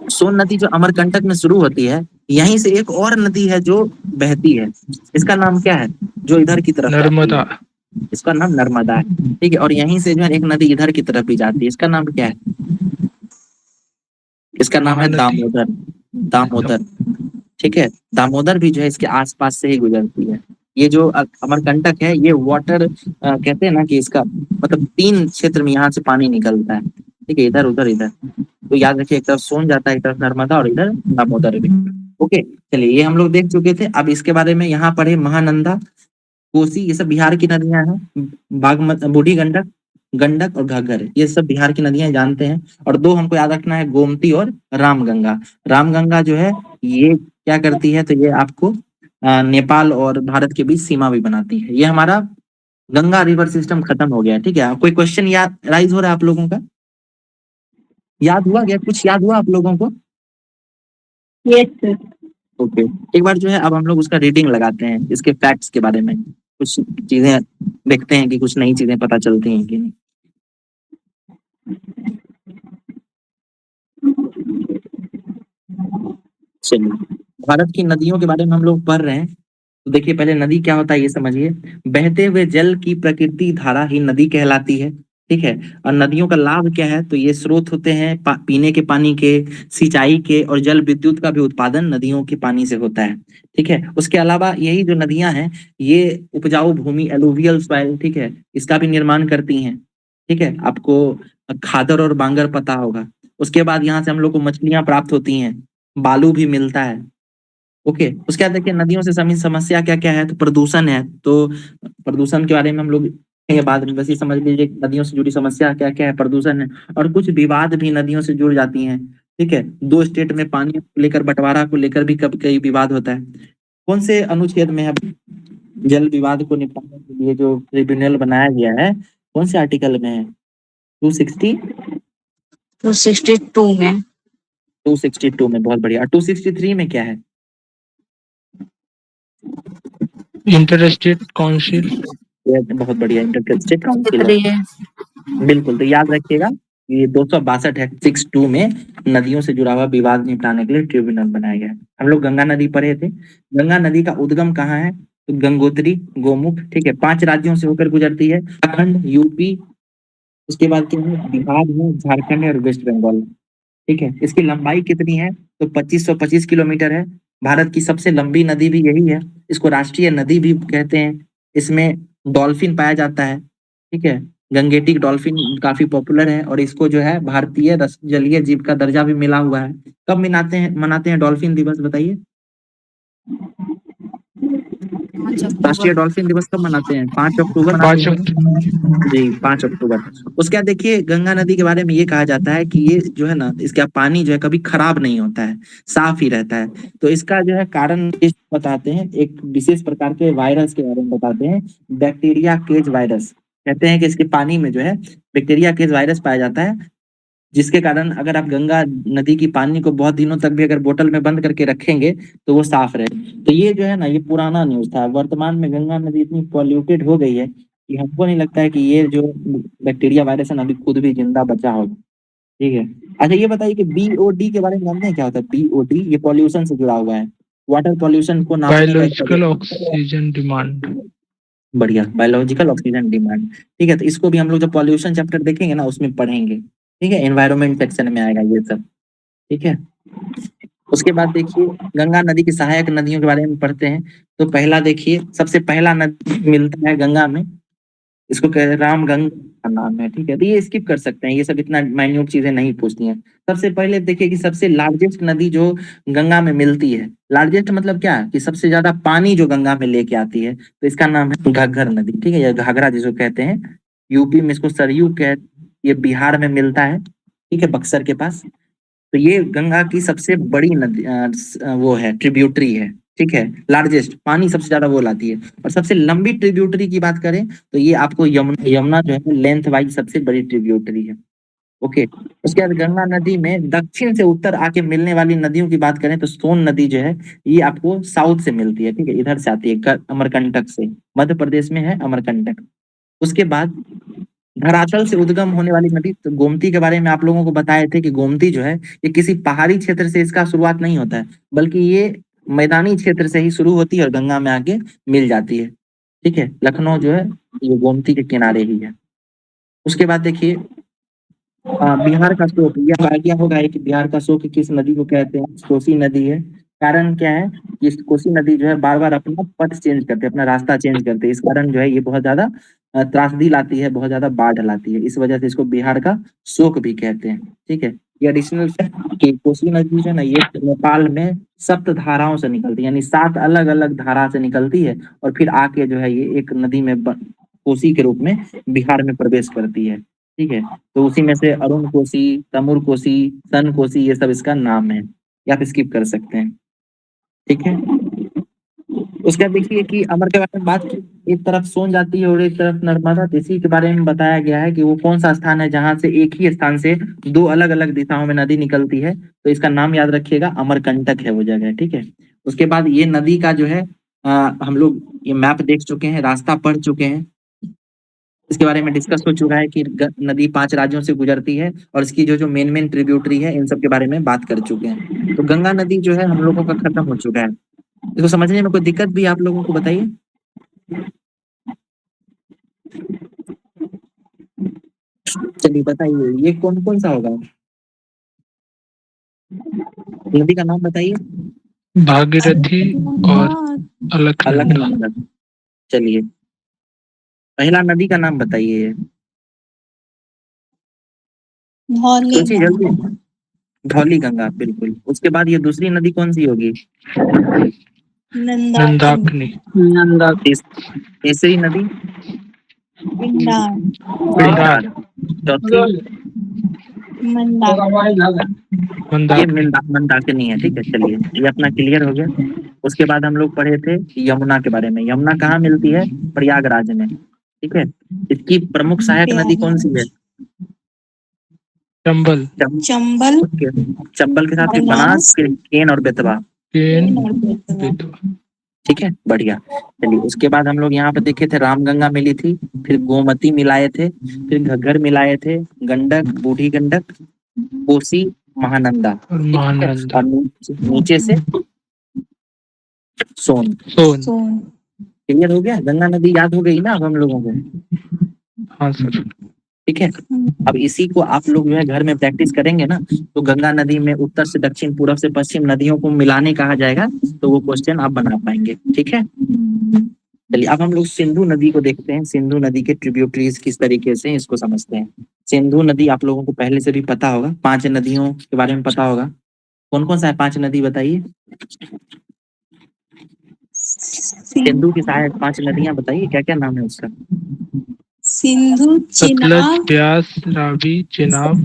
सोन नदी जो अमरकंटक में शुरू होती है, यहीं से एक और नदी है जो बहती है, इसका नाम क्या है? जो इधर की तरफ जाती है, नर्मदा। इसका नाम नर्मदा है, ठीक है। और यहीं से जो है एक नदी इधर की तरफ भी जाती है, इसका नाम क्या है? इसका नाम है महानदी। दामोदर। दामोदर, ठीक है। दामोदर भी जो है इसके आसपास से ही गुजरती है। ये जो अमरकंटक है, ये वाटर कहते हैं ना कि इसका मतलब 3 क्षेत्र में यहाँ से पानी निकलता है, ठीक है। इधर उधर इधर, तो याद रखिए, एक तरफ सोन जाता है, एक तरफ नर्मदा, और इधर दामोदर भी। ओके, चलिए ये हम लोग देख चुके थे। अब इसके बारे में यहाँ पढ़े, महानंदा, कोसी, ये सब बिहार की नदियां हैं। बागमती, बूढ़ी गंडक, गंडक और घग्गर, ये सब बिहार की नदियां जानते हैं। और 2 हमको याद रखना है, गोमती और रामगंगा। रामगंगा जो है ये क्या करती है? तो ये आपको नेपाल और भारत के बीच सीमा भी बनाती है। ये हमारा गंगा रिवर सिस्टम खत्म हो गया, ठीक है। कोई क्वेश्चन याद राइज हो रहा है आप लोगों का? याद हुआ क्या? कुछ याद हुआ आप लोगों को? Yes sir. ओके, एक बार जो है अब हम लोग उसका रीडिंग लगाते हैं, इसके फैक्ट्स के बारे में कुछ चीजें देखते हैं कि कुछ नई चीजें पता चलती हैं कि नहीं। चलिए, भारत की नदियों के बारे में हम लोग पढ़ रहे हैं, तो देखिए पहले नदी क्या होता है ये समझिए। बहते हुए जल की प्रकृति धारा ही नदी कहलाती है, ठीक है। और नदियों का लाभ क्या है? तो ये स्रोत होते हैं पीने के पानी के, सिंचाई के, और जल विद्युत का भी उत्पादन नदियों के पानी से होता है, ठीक है। उसके अलावा यही जो नदियां हैं, ये उपजाऊ भूमि, एलुवियल सॉइल, ठीक है, इसका भी निर्माण करती हैं, ठीक है। आपको खादर और बांगर पता होगा। उसके बाद यहाँ से हम लोग को मछलियां प्राप्त होती हैं, बालू भी मिलता है। ओके, उसके बाद देखिए नदियों से समस्या क्या क्या है? तो प्रदूषण है। तो प्रदूषण के बारे में हम लोग ये बाद में, बस ये समझ लीजिए नदियों से जुड़ी समस्या क्या क्या है, प्रदूषण है। और कुछ विवाद भी नदियों से जुड़ जाती हैं, ठीक है। 2 स्टेट में पानी को लेकर, बंटवारा को लेकर भी कभी कई विवाद होता है। कौन से अनुच्छेद में है जल विवाद को निपटाने के लिए जो ट्रिब्यूनल बनाया गया है? कौन से आर्टिकल में है? 260, 262 में। 262 में, बहुत बढ़िया। 263 में क्या है? Inter state council. ये बहुत बढ़िया, इंटर स्टेट काउंसिल है, बिल्कुल। तो याद रखिएगा, ये 262 है, 62 में नदियों से जुड़ा हुआ विवाद निपटाने के लिए ट्रिब्यूनल बनाया गया है। हम लोग गंगा नदी पढ़े थे। गंगा नदी का उद्गम कहाँ है? तो गंगोत्री, गोमुख, ठीक है। 5 राज्यों से होकर गुजरती है, उत्तराखंड, यूपी, उसके बाद क्या है? बिहार है, झारखंड है, और वेस्ट बंगाल, ठीक है। इसकी लंबाई कितनी है? तो 2525 किलोमीटर है। भारत की सबसे लंबी नदी भी यही है। इसको राष्ट्रीय नदी भी कहते हैं। इसमें डॉल्फिन पाया जाता है, ठीक है। गंगेटिक डॉल्फिन काफी पॉपुलर है, और इसको जो है भारतीय जलीय जीव का दर्जा भी मिला हुआ है। कब मनाते हैं डॉल्फिन दिवस, बताइए? राष्ट्रीय डॉल्फिन दिवस कब मनाते हैं? 5 अक्टूबर मनाते 5 हैं। अक्टूबर। जी, 5 अक्टूबर। उसके बाद देखिए गंगा नदी के बारे में ये कहा जाता है कि ये जो है ना, इसका पानी जो है कभी खराब नहीं होता है, साफ ही रहता है। तो इसका जो है कारण इस बताते हैं, एक विशेष प्रकार के वायरस के बारे में बताते हैं, बैक्टीरिया केज वायरस। कहते हैं कि इसके पानी में जो है बैक्टीरिया केज वायरस पाया जाता है, जिसके कारण अगर आप गंगा नदी की पानी को बहुत दिनों तक भी अगर बोतल में बंद करके रखेंगे तो वो साफ रहे। तो ये जो है ना, ये पुराना न्यूज था। वर्तमान में गंगा नदी इतनी पॉल्यूटेड हो गई है कि हमको नहीं लगता है कि ये जो बैक्टीरिया वायरस है ना, अभी खुद भी जिंदा बचा होगा, ठीक है। अच्छा ये बताइए कि बीओडी के बारे में जानते हैं क्या होता है? बीओडी, ये पॉल्यूशन से जुड़ा हुआ है, वाटर पॉल्यूशन को नापने का बायोलॉजिकल ऑक्सीजन डिमांड। बढ़िया, बायोलॉजिकल ऑक्सीजन डिमांड, ठीक है। तो इसको भी हम लोग जब पॉल्यूशन चैप्टर देखेंगे ना, उसमें पढ़ेंगे, ठीक है। एनवायरमेंट सेक्शन में आएगा ये सब, ठीक है। उसके बाद देखिए गंगा नदी की सहायक नदियों के बारे में पढ़ते हैं। तो पहला देखिए, सबसे पहला नदी मिलता है गंगा में, इसको कह रहे हैं रामगंगा का नाम है, ठीक है। तो ये स्किप कर सकते हैं, ये सब इतना माइन्यूट चीजें नहीं पूछती हैं। सबसे पहले देखिए कि सबसे लार्जेस्ट नदी जो गंगा में मिलती है, लार्जेस्ट मतलब क्या है? कि सबसे ज्यादा पानी जो गंगा में लेके आती है, तो इसका नाम है घग्गर नदी, ठीक है, या घाघरा जिसको कहते हैं। यूपी में इसको सरयू कह, ये बिहार में मिलता है, ठीक है, बक्सर के पास। तो ये गंगा की सबसे बड़ी नदी वो है, ट्रिब्यूटरी है, ठीक है, लार्जेस्ट पानी सबसे ज्यादा वो लाती है। और सबसे लंबी ट्रिब्यूटरी की बात करें तो ये आपको यमुना यमुना जो है लेंथ वाइज सबसे बड़ी ट्रिब्यूटरी है। ओके, उसके बाद गंगा नदी में दक्षिण से उत्तर आके मिलने वाली नदियों की बात करें तो सोन नदी जो है ये आपको साउथ से मिलती है, ठीक है, इधर से आती है अमरकंटक से, मध्य प्रदेश में है अमरकंटक। उसके बाद धरातल से उद्गम होने वाली नदी तो गोमती के बारे में आप लोगों को बताए थे कि गोमती जो है ये किसी पहाड़ी क्षेत्र से इसका शुरुआत नहीं होता है, बल्कि ये मैदानी क्षेत्र से ही शुरू होती है और गंगा में आके मिल जाती है। ठीक है, लखनऊ जो है ये गोमती के किनारे ही है। उसके बाद देखिए बिहार का शोक, यह आइडिया होगा कि बिहार का शोक किस नदी को कहते हैं, कोसी नदी है। कारण क्या है कि इस कोसी नदी जो है बार बार अपना पथ चेंज करते हैं, अपना रास्ता चेंज करते हैं, इस कारण जो है ये बहुत ज्यादा त्रासदी लाती है, बहुत ज्यादा बाढ़ लाती है, इस वजह से इसको बिहार का शोक भी कहते हैं। ठीक है, ये एडिशनल कि कोसी नदी जो है ना ये नेपाल में सप्त धाराओं से निकलती है, यानी 7 अलग अलग धारा से निकलती है और फिर आके जो है ये एक नदी में कोसी के रूप में बिहार में प्रवेश करती है। ठीक है, तो उसी में से अरुण कोसी, तमुर कोसी, सन कोसी, ये सब इसका नाम है, या आप स्किप कर सकते हैं। ठीक है, उसके बाद देखिए कि अमर के बारे में बात की, एक तरफ सोन जाती है और एक तरफ नर्मदा, तो इसी के बारे में बताया गया है कि वो कौन सा स्थान है जहां से एक ही स्थान से 2 अलग अलग दिशाओं में नदी निकलती है, तो इसका नाम याद रखिएगा, अमरकंटक है वो जगह। ठीक है, उसके बाद ये नदी का जो है हम लोग ये मैप देख चुके हैं, रास्ता पढ़ चुके हैं, इसके बारे में डिस्कस हो चुका है कि नदी 5 राज्यों से गुजरती है और इसकी जो जो मेन ट्रिब्यूटरी है इन सब के बारे में बात कर चुके हैं। तो गंगा नदी जो है हम लोगों का खत्म हो चुका है, इसको समझने में कोई दिक्कत भी आप लोगों को बताइए। चलिए बताइए ये कौन कौन सा होगा, नदी का नाम बताइए। भागीरथी और अलकनंदा। अलकनंदा। चलिए पहला नदी का नाम बताइए, धौली सोचिए जल्दी। धौली गंगा, बिल्कुल। उसके बाद ये दूसरी नदी कौन सी होगी, नंदाकिनी। तीसरी नदी पिंडार पिंडार, चौथी ये मंदाकिनी है। ठीक है, चलिए ये अपना क्लियर हो गया। उसके बाद हम लोग पढ़े थे यमुना के बारे में, यमुना कहाँ मिलती है, प्रयागराज में। ठीक है, इसकी प्रमुख सहायक नदी कौन सी है, चंबल, चंबल, चंबल के साथ फिर बनास, फिर केन और बेतवा। केन, बेतवा। ठीक है, बढ़िया। चलिए उसके बाद हम लोग यहाँ पे देखे थे रामगंगा मिली थी, फिर गोमती मिलाए थे, फिर घग्गर मिलाए थे, गंडक, बूढ़ी गंडक, कोसी, महानंदा और महानंदा, और नीचे से सोन। सोन। क्लियर हो गया, गंगा नदी याद हो गई ना अब हम लोगों को। हाँ सर। ठीक है, अब इसी को आप लोग जो है घर में प्रैक्टिस करेंगे ना, तो गंगा नदी में उत्तर से दक्षिण, पूरब से पश्चिम नदियों को मिलाने कहा जाएगा, तो वो क्वेश्चन आप बना पाएंगे। ठीक है, चलिए अब हम लोग सिंधु नदी को देखते हैं, सिंधु नदी के ट्रिब्यूटरीज किस तरीके से इसको समझते हैं। सिंधु नदी आप लोगों को पहले से भी पता होगा, 5 नदियों के बारे में पता होगा, कौन कौन सा है 5 नदी बताइए, सिंधु की सहायक 5 नदियां बताइए, क्या क्या नाम है उसका। सिंधु, सतलज, ब्यास, रावी, चेनाब।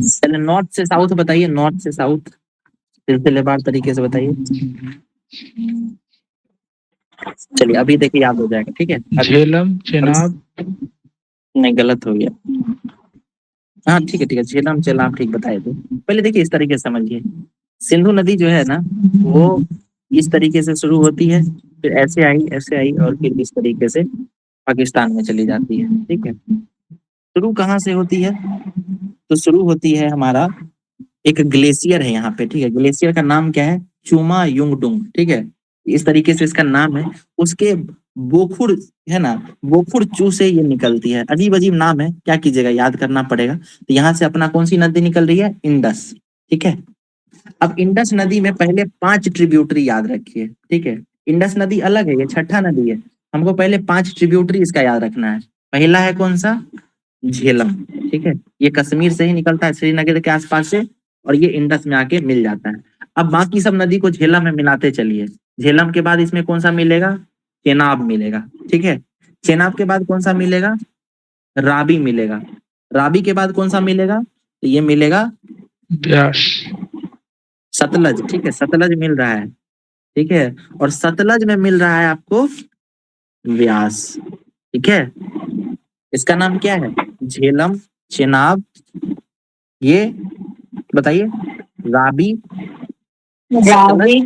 चलिए नॉर्थ से साउथ बताइए, नॉर्थ से साउथ सिलसिलेवार तरीके से बताइए। चलिए अभी देखिए याद हो जाएगा। ठीक है, झेलम, चेनाब। नहीं गलत हो गया, हाँ ठीक है, झेलम चेनाब ठीक बताए थे। पहले देखिए इस तरीके से समझिए, सिंधु नदी जो है ना वो इस तरीके से शुरू होती है, फिर ऐसे आई और फिर इस तरीके से पाकिस्तान में चली जाती है। ठीक है, शुरू कहाँ से होती है, तो शुरू होती है हमारा एक ग्लेशियर है यहाँ पे। ठीक है, ग्लेशियर का नाम क्या है, चुमा युंगडुंग। ठीक है, इस तरीके से इसका नाम है। उसके बोखुर है ना, बोखुर चू से ये निकलती है, अजीब अजीब नाम है, क्या कीजिएगा याद करना पड़ेगा। तो यहाँ से अपना कौन सी नदी निकल रही है, इंडस। ठीक है, अब इंडस नदी में पहले 5 ट्रिब्यूटरी याद रखिए। ठीक है, इंडस नदी अलग है, ये छठा नदी है, हमको पहले 5 ट्रिब्यूटरी इसका याद रखना है। पहला है कौन सा, झेलम। ठीक है, ये कश्मीर से ही निकलता है, श्रीनगर के आसपास से, और ये इंडस में आके मिल जाता है। अब बाकी सब नदी को झेलम में मिलाते चलिए। झेलम के बाद इसमें कौन सा मिलेगा, चेनाब मिलेगा। ठीक है, चेनाब के बाद कौन सा मिलेगा, राबी मिलेगा। राबी के बाद कौन सा मिलेगा, तो ये मिलेगा ब्यास, सतलज। ठीक है, सतलज मिल रहा है। ठीक है। और सतलज में मिल रहा है आपको व्यास, ठीक है। इसका नाम क्या है? झेलम, चेनाब, ये बताइए, राबी, रावी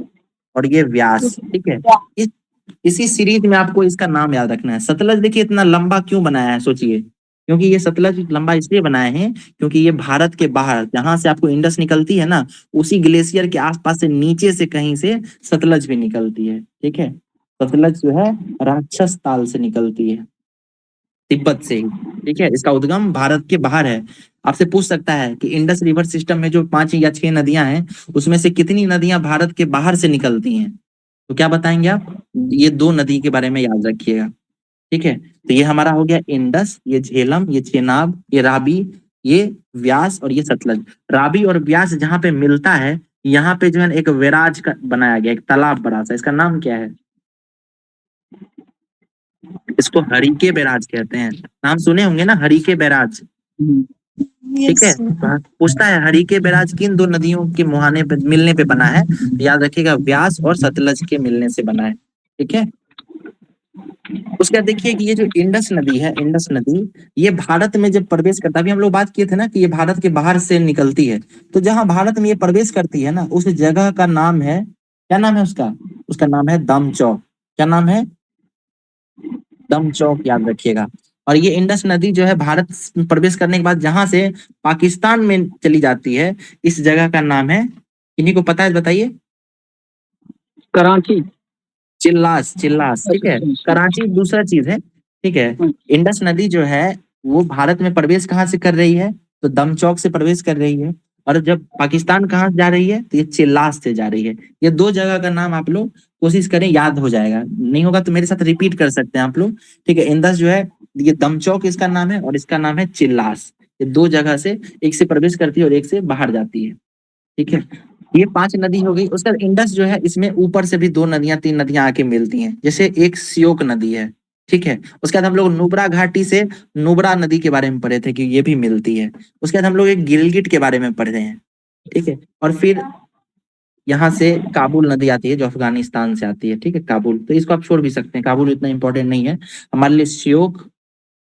और ये व्यास, ठीक है। इस इसी सीरीज में आपको इसका नाम याद रखना है। सतलज देखिए इतना लंबा क्यों बनाया है, सोचिए। क्योंकि ये सतलज लंबा इसलिए बनाए हैं क्योंकि ये भारत के बाहर जहां से आपको इंडस निकलती है ना, उसी ग्लेशियर के आसपास से नीचे से कहीं से सतलज भी निकलती है, ठीक है। सतलज जो है राक्षस ताल से निकलती है, तिब्बत से ही, ठीक है। इसका उद्गम भारत के बाहर है। आपसे पूछ सकता है कि इंडस रिवर सिस्टम में जो 5 या 6 नदियां हैं, उसमें से कितनी नदियां भारत के बाहर से निकलती हैं? तो क्या बताएंगे आप? ये 2 नदी के बारे में याद रखिएगा, ठीक है। तो ये हमारा हो गया इंडस, ये झेलम, ये चेनाब, ये राबी, ये व्यास और ये सतलज। राबी और व्यास जहाँ पे मिलता है, यहाँ पे जो है एक बैराज का बनाया गया, एक तालाब बड़ा सा। इसका नाम क्या है? इसको हरिके बैराज कहते हैं। नाम सुने होंगे ना, हरिके बैराज, ठीक है। Yes sir. पूछता है हरिके बैराज किन 2 नदियों के मुहाने पे मिलने पे बना है? तो याद रखिएगा व्यास और सतलज के मिलने से बना है, ठीक है। उसके बाद देखिए कि ये जो इंडस नदी है, इंडस नदी, ये भारत में जब प्रवेश करता है, अभी हम लोग बात किए थे ना कि ये भारत के बाहर से निकलती है, तो जहां भारत में ये प्रवेश करती है ना, उस जगह का नाम है, क्या नाम है उसका? उसका नाम है दमचौक। क्या नाम है? दमचौक, याद रखिएगा। और ये इंडस नदी जो है भारत में प्रवेश करने के बाद जहां से पाकिस्तान में चली जाती है, इस जगह का नाम है, किन्हीं को पता है बताइए? कराची चिल्लास, चिल्लास, ठीक है। कराची दूसरा चीज है, ठीक है। इंडस नदी जो है वो भारत में प्रवेश कहाँ से कर रही है? तो दमचौक से प्रवेश कर रही है। और जब पाकिस्तान कहाँ जा रही है? तो ये चिल्लास से जा रही है। ये 2 जगह का नाम आप लोग कोशिश करें, याद हो जाएगा। नहीं होगा तो मेरे साथ रिपीट कर सकते हैं आप लोग, ठीक है। इंडस जो है, ये दमचौक इसका नाम है और इसका नाम है चिल्लास। ये 2 जगह से, एक से प्रवेश करती है और एक से बाहर जाती है, ठीक है। ये 5 नदी हो गई। उसका इंडस जो है, इसमें ऊपर से भी 2 नदियां 3 नदियां आके मिलती हैं, जैसे एक सियोक नदी है, ठीक है। उसके बाद हम लोग नुब्रा घाटी से नुब्रा नदी के बारे में पढ़े थे कि ये भी मिलती है। उसके बाद हम लोग एक गिलगिट के बारे में पढ़े हैं, ठीक है। और फिर यहाँ से काबुल नदी आती है जो अफगानिस्तान से आती है, ठीक है, काबुल। तो इसको आप छोड़ भी सकते हैं, काबुल इतना इंपॉर्टेंट नहीं है हमारे लिए। सियोक,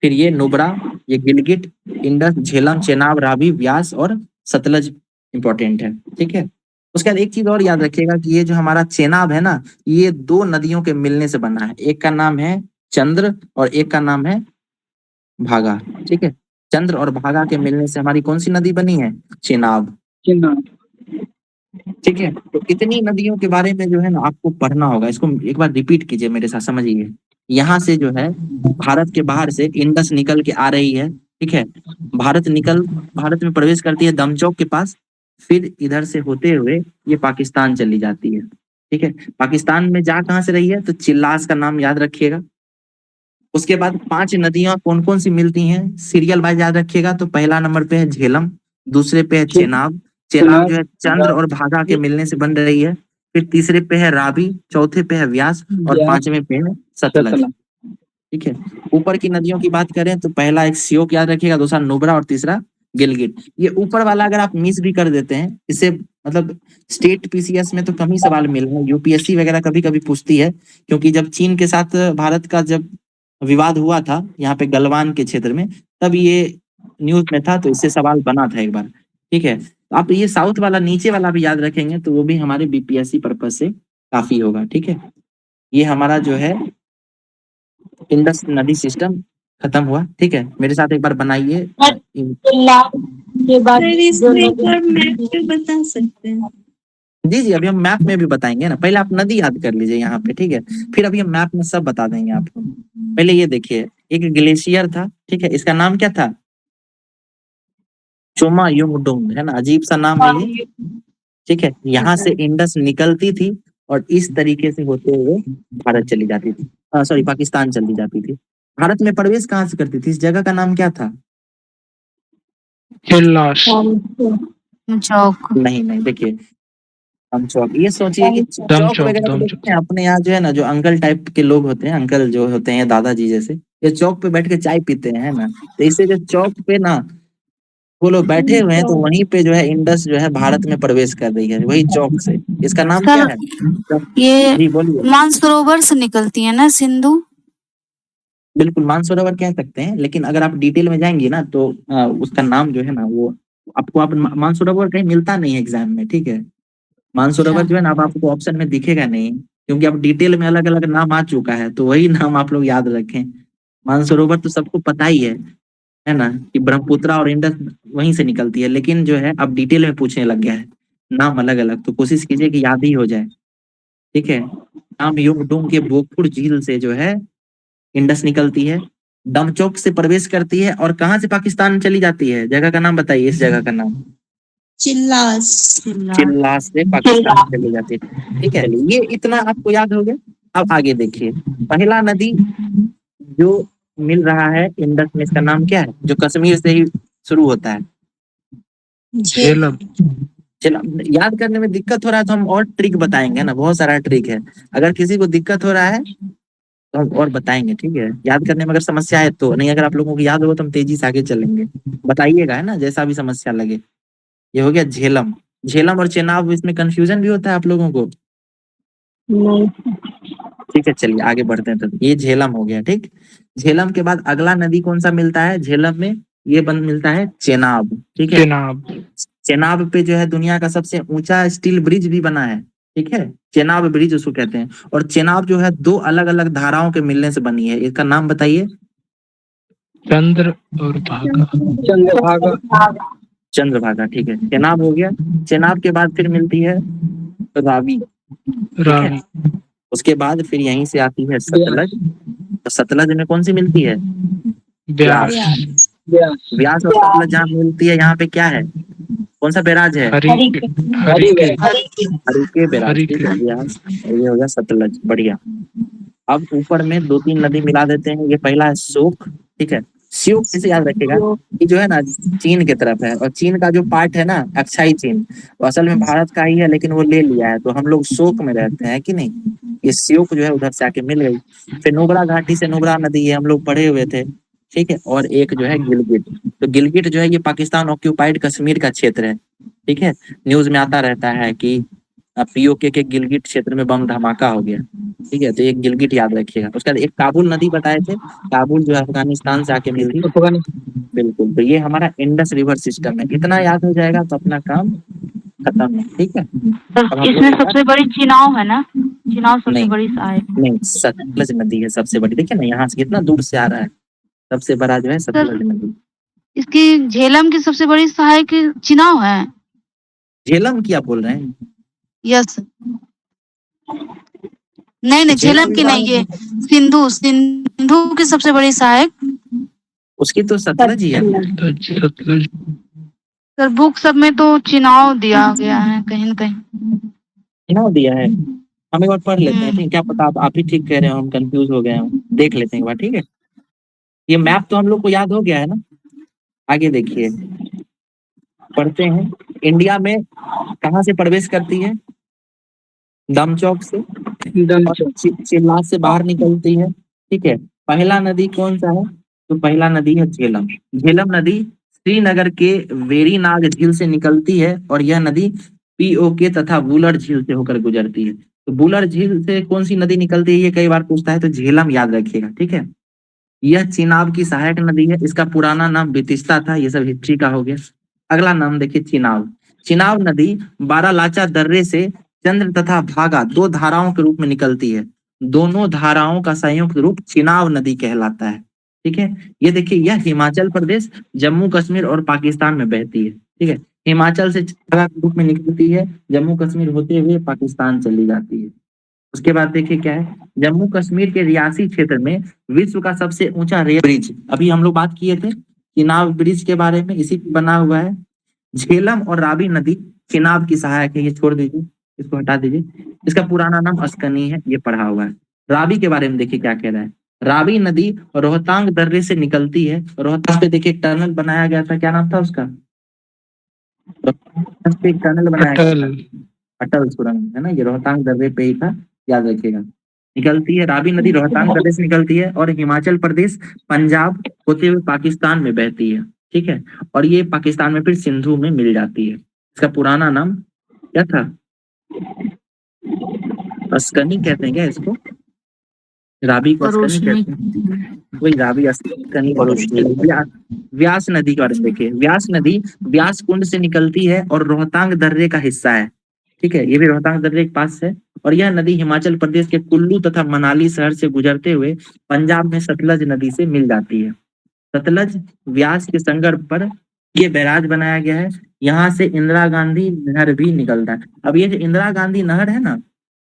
फिर ये नुब्रा, ये गिलगिट, इंडस, झेलम, चेनाब, रावी, व्यास और सतलज इंपॉर्टेंट है, ठीक है। उसके बाद एक चीज और याद रखिएगा कि ये जो हमारा चेनाब है ना, ये 2 नदियों के मिलने से बना है। एक का नाम है चंद्र और एक का नाम है भागा, ठीक है। चंद्र और भागा के मिलने से हमारी कौन सी नदी बनी है? चेनाब, ठीक है। तो इतनी नदियों के बारे में जो है ना आपको पढ़ना होगा। इसको एक बार रिपीट कीजिए मेरे साथ, समझिए। यहाँ से जो है भारत के बाहर से इंडस निकल के आ रही है, ठीक है। भारत में प्रवेश करती है दमचौक के पास, फिर इधर से होते हुए ये पाकिस्तान चली जाती है, ठीक है। पाकिस्तान में जा कहाँ से रही है? तो चिल्लास का नाम याद रखिएगा। उसके बाद 5 नदियां कौन कौन सी मिलती हैं, सीरियल वाइज याद रखिएगा। तो पहला नंबर पे है झेलम, दूसरे पे है चेनाब। चेनाब जो है चंद्र और भागा के मिलने से बन रही है। फिर तीसरे पे है रावी, चौथे पे है व्यास और 5वें पे है सतलज, ठीक है। ऊपर की नदियों की बात करें तो पहला एक सियोक याद रखिएगा, दूसरा नुब्रा और तीसरा गिलगिट। ये ऊपर वाला अगर आप मिस भी कर देते हैं, इससे मतलब स्टेट पीसीएस में तो कम ही सवाल मिल रहे हैं, यूपीएससी वगैरह कभी कभी पूछती है। क्योंकि जब चीन के साथ भारत का जब विवाद हुआ था यहाँ पे गलवान के क्षेत्र में, तब ये न्यूज में था, तो इससे सवाल बना था एक बार, ठीक है। तो आप ये साउथ वाला नीचे वाला भी याद रखेंगे तो वो भी हमारे बीपीएससी पर्पज से काफी होगा, ठीक है। ये हमारा जो है इंडस नदी सिस्टम खत्म हुआ, ठीक है। मेरे साथ एक बार बनाइए। के बाद सर इसमें एक बार मैप पे बता सकते हैं? जी जी, अभी हम मैप में भी बताएंगे ना। पहले आप नदी याद कर लीजिए यहाँ पे, ठीक है। फिर अभी हम मैप में सब बता देंगे आपको। पहले ये देखिए, एक ग्लेशियर था, ठीक है। इसका नाम क्या था? चोमा युंगडुंग, है ना, अजीब सा नाम है ये, ठीक है। यहाँ से इंडस निकलती थी और इस तरीके से होते हुए भारत चली जाती थी, सॉरी पाकिस्तान चली जाती थी। भारत में प्रवेश कहाँ से करती थी? इस जगह का नाम क्या था? चिल्लास, चौक। नहीं नहीं, देखिए दमचौक। ये सोचिए कि चौक दमचौक, वगैरह तो देखते हैं अपने यहाँ जो है ना, जो अंकल टाइप के लोग होते हैं, अंकल जो होते हैं दादाजी जैसे, ये चौक पे बैठ के चाय पीते हैं, है ना। तो इससे जो चौक पे ना वो लोग बैठे हुए हैं तो वहीं पे जो है इंडस जो है भारत में प्रवेश कर रही है, वही चौक से। इसका नाम क्या है? ये जी बोलिए। मानसरोवर से निकलती है ना सिंधु? बिल्कुल मानसरोवर कह सकते हैं, लेकिन अगर आप डिटेल में जाएंगे ना तो उसका नाम जो है ना वो आपको आप मानसरोवर कहीं मिलता नहीं है एग्जाम में, ठीक है। मानसरोवर जो है ना अब आपको ऑप्शन में दिखेगा नहीं, क्योंकि अब डिटेल में अलग अलग नाम आ चुका है, तो वही नाम आप लोग याद रखें। मानसरोवर तो सबको पता ही है ना, कि ब्रह्मपुत्र और इंडस वहीं से निकलती है, लेकिन जो है अब डिटेल में पूछने लग गया है, नाम अलग अलग, तो कोशिश कीजिए कि याद ही हो जाए, ठीक है। नाम युगडुंग के बोकपुर झील से जो है इंडस निकलती है, डमचौक से प्रवेश करती है, और कहाँ से पाकिस्तान चली जाती है? जगह का नाम बताइए, इस जगह का नाम। चिल्लास। चिल्लास से पाकिस्तान चली जाती है, ठीक है। ये इतना आपको याद हो गया। अब आगे देखिए, पहला नदी जो मिल रहा है इंडस में, इसका नाम क्या है, जो कश्मीर से ही शुरू होता है? झेलम। चलो, याद करने में दिक्कत हो रहा है तो हम और ट्रिक बताएंगे ना, बहुत सारा ट्रिक है। अगर किसी को दिक्कत हो रहा है तो हम और बताएंगे, ठीक है। याद करने में अगर समस्या है तो नहीं, अगर आप लोगों को याद हो तो हम तेजी से आगे चलेंगे, बताइएगा, है ना, जैसा भी समस्या लगे। ये हो गया झेलम। झेलम और चेनाब, इसमें कंफ्यूजन भी होता है आप लोगों को? नहीं। ठीक है, चलिए आगे बढ़ते हैं। तो ये झेलम हो गया, ठीक। झेलम के बाद अगला नदी कौन सा मिलता है झेलम में? ये बन मिलता है चेनाब, ठीक है। चेनाब। चेनाब पे जो है दुनिया का सबसे ऊंचा स्टील ब्रिज भी बना है, ठीक है। चेनाब ब्रिज उसको कहते हैं। और चेनाब जो है दो अलग अलग धाराओं के मिलने से बनी है, इसका नाम बताइए। चंद्र और भागा। चंद्रभागा। चंद्रभागा, ठीक है। चेनाब हो गया। चेनाब के बाद फिर मिलती है रावी, ठीक है। रावी। उसके बाद फिर यहीं से आती है सतलज। तो सतलज में कौन सी मिलती है? ब्यास। व्यास और सतलज जहाँ मिलती है, यहाँ पे क्या है, कौन सा बैराज है? हरि के। हरिके बैराज, हरि ठीक के। है। व्यास, और ये हो गया सतलज, बढ़िया। अब ऊपर में दो तीन नदी मिला देते हैं। ये पहला है शोक, ठीक है। श्योक कैसे याद रखेगा, ये जो है ना चीन की तरफ है, और चीन का जो पार्ट है ना अक्साई चीन, वो असल में भारत का ही है, लेकिन वो ले लिया है, तो हम लोग शोक में रहते हैं कि नहीं। ये श्योक जो है उधर से आके मिल गई। फिर नुब्रा घाटी से नुब्रा नदी है, हम लोग पढ़े हुए थे, ठीक है। और एक जो है गिलगिट। तो गिलगिट जो है ये पाकिस्तान ऑक्यूपाइड कश्मीर का क्षेत्र है, ठीक है। न्यूज में आता रहता है कि पीओके के गिलगिट क्षेत्र में बम धमाका हो गया, ठीक है। तो एक गिलगिट याद रखिएगा। उसके बाद एक काबुल नदी बताए थे, काबुल जो है अफगानिस्तान से आके मिली, बिल्कुल। तो ये हमारा इंडस रिवर सिस्टम है, इतना याद हो जाएगा तो अपना काम खत्म है, ठीक है। अब हम इसमें लोग सबसे बड़ी चिनाव है ना? चिनाव सबसे नहीं बड़ी सहायक। नहीं, सतलज नदी है सबसे बड़ी। देखिए ना यहाँ से कितना दूर से आ रहा है, सबसे बड़ा जो है सतलज नदी। इसकी झेलम की सबसे बड़ी सहायक चिनाव है। झेलम की आप बोल रहे हैं? यस। नहीं नहीं, झेलम की नहीं, ये सिंधु। सिंधु की सबसे बड़ी सहायक। उसकी तो सतलज ही है। सतलज। सर बुक सब में तो चिनाव दिया गया है कहीं न कहीं। चुनाव दिया है, हम एक बार पढ़ लेते हैं, ठीक है? क्या पता आप ही ठीक कह रहे हो, हम कंफ्यूज हो गए हो, देख लेते हैं एक बार, ठीक है। ये मैप तो हम लोग को याद हो गया है ना। आगे देखिए, पढ़ते हैं। इंडिया में कहाँ से प्रवेश करती है? दमचौक से, और चिल्ला से बाहर निकलती है, ठीक है। पहला नदी कौन सा है? तो पहला नदी है झेलम। झेलम नदी श्रीनगर के वेरीनाग झील से निकलती है, और यह नदी पीओके तथा बुलर झील से होकर गुजरती है। तो बुलर झील से कौन सी नदी निकलती है ये कई बार पूछता है, तो झेलम याद रखिएगा, ठीक है। यह चिनाब की सहायक नदी है, इसका पुराना नाम बितिस्ता था। ये सब हिस्ट्री का हो गया। अगला नाम देखिए चिनाब। चिनाब नदी बारालाचा दर्रे से चंद्र तथा भागा दो धाराओं के रूप में निकलती है। दोनों धाराओं का संयुक्त रूप चिनाब नदी कहलाता है, ठीक है। ये देखिए, यह हिमाचल प्रदेश, जम्मू कश्मीर और पाकिस्तान में बहती है, ठीक है। हिमाचल से धारा के रूप में निकलती है, जम्मू कश्मीर होते हुए पाकिस्तान चली जाती है। उसके बाद देखिए क्या है, जम्मू कश्मीर के रियासी क्षेत्र में विश्व का सबसे ऊंचा रेल ब्रिज, अभी हम लोग बात किए थे चिनाब ब्रिज के बारे में, इसी पे बना हुआ है। झेलम और रावी नदी चिनाब की सहायक है, ये छोड़ दीजिए, इसको हटा दीजिए। इसका पुराना नाम अस्कनी है, ये पढ़ा हुआ है। रावी के बारे में देखिए क्या कह रहा है। रावी नदी रोहतांग दर्रे से निकलती है। रोहतांग पे देखिए टनल बनाया गया था, क्या नाम था उसका? रोहतांग पे एक टनल बनाया गया था, अटल सुरंग, है ना। ये रोहतांग दर्रे पे ही था, याद रखिएगा। निकलती है रावी नदी, रोहतांग प्रदेश निकलती है, और हिमाचल प्रदेश पंजाब होते हुए पाकिस्तान में बहती है, ठीक है। और ये पाकिस्तान में फिर सिंधु में मिल जाती है। इसका पुराना नाम क्या था? अस्कनी कहते हैं क्या इसको? रावी को अस्कनी रोशनी कहते हैं। वही रावी, अस्कनी और रोशनी। व्यास नदी के बारे में देखिए। व्यास नदी व्यास कुंड से निकलती है और रोहतांग दर्रे का हिस्सा है। ठीक है, ये भी रोहतांग दर्रे के पास है। और यह नदी हिमाचल प्रदेश के कुल्लू तथा मनाली शहर से गुजरते हुए पंजाब में सतलज नदी से मिल जाती है। सतलज व्यास के संगम पर ये बैराज बनाया गया है। यहाँ से इंदिरा गांधी नहर भी निकलता है। अब ये जो इंदिरा गांधी नहर है ना,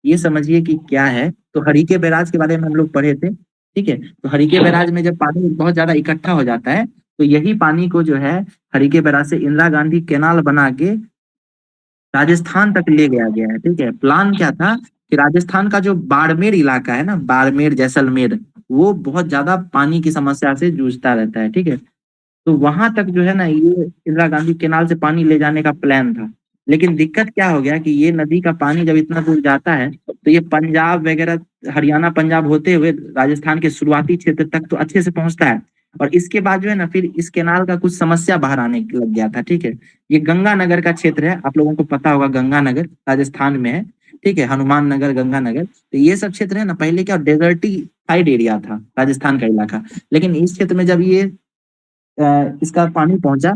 ये समझिए कि क्या है। तो हरिके बैराज के बारे में हम लोग पढ़े थे। ठीक है, तो हरिके बैराज में जब पानी बहुत ज्यादा इकट्ठा हो जाता है तो यही पानी को जो है हरिके बैराज से इंदिरा गांधी कैनाल बना के राजस्थान तक ले गया गया है। ठीक है, प्लान क्या था कि राजस्थान का जो बाड़मेर इलाका है ना, बाड़मेर जैसलमेर, वो बहुत ज्यादा पानी की समस्या से जूझता रहता है। ठीक है, तो वहां तक जो है ना ये इंदिरा गांधी कैनाल से पानी ले जाने का प्लान था। लेकिन दिक्कत क्या हो गया कि ये नदी का पानी जब इतना दूर जाता है तो ये पंजाब वगैरह, हरियाणा पंजाब होते हुए राजस्थान के शुरुआती क्षेत्र तक तो अच्छे से पहुंचता है। और इसके बाद जो है ना फिर इस कैनाल का कुछ समस्या बाहर आने लग गया था। ठीक है, ये गंगानगर का क्षेत्र है, आप लोगों को पता होगा गंगानगर राजस्थान में है। ठीक है, हनुमान नगर, गंगानगर, तो ये सब क्षेत्र है ना पहले क्या डेजर्टी साइड एरिया था राजस्थान का इलाका। लेकिन इस क्षेत्र में जब ये इसका पानी पहुंचा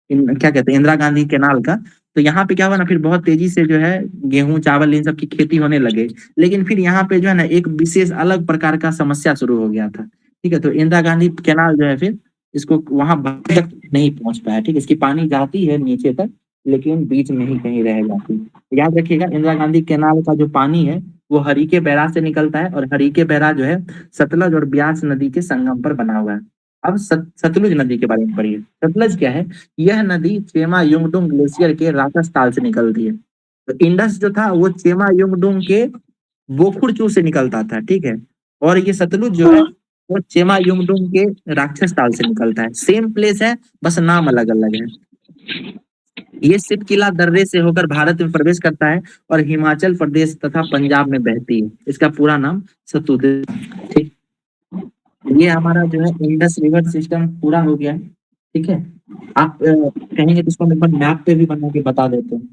क्या कहते हैं इंदिरा गांधी कैनाल का, तो यहाँ पे क्या हुआ ना फिर बहुत तेजी से जो है गेहूं चावल इन सब की खेती होने लगे। लेकिन फिर यहाँ पे जो है ना एक विशेष अलग प्रकार का समस्या शुरू हो गया था। ठीक है, तो इंदिरा गांधी कैनाल जो है फिर इसको वहां तक नहीं पहुंच पाया। ठीक है, इसकी पानी जाती है नीचे तक लेकिन बीच में ही कहीं रह जाती है। याद रखिएगा इंदिरा गांधी कैनाल का जो पानी है वो हरिके बैराज से निकलता है और हरिके बैराज जो है सतलज और ब्यास नदी के संगम पर बना हुआ है। अब सतलुज नदी के बारे में पढ़िए। सतलज क्या है? यह नदी चेमा युंगडुंग ग्लेशियर के राजस्थान से निकलती है। तो इंडस जो था वो चेमा युंगडुंग के बोखुरचू से निकलता था। ठीक है, और ये सतलुज जो है वो चेमा युंगडुंग के राक्षस ताल से निकलता है। सेम प्लेस है, बस नाम अलग अलग है। ये सिपकिला दर्रे से होकर भारत में प्रवेश करता है और हिमाचल प्रदेश तथा पंजाब में बहती है। इसका पूरा नाम सतलुज। ठीक, ये हमारा जो है इंडस रिवर सिस्टम पूरा हो गया है। ठीक है, आप कहेंगे तो इसको हम एक बार मैप पे भी बना के बता देते हैं।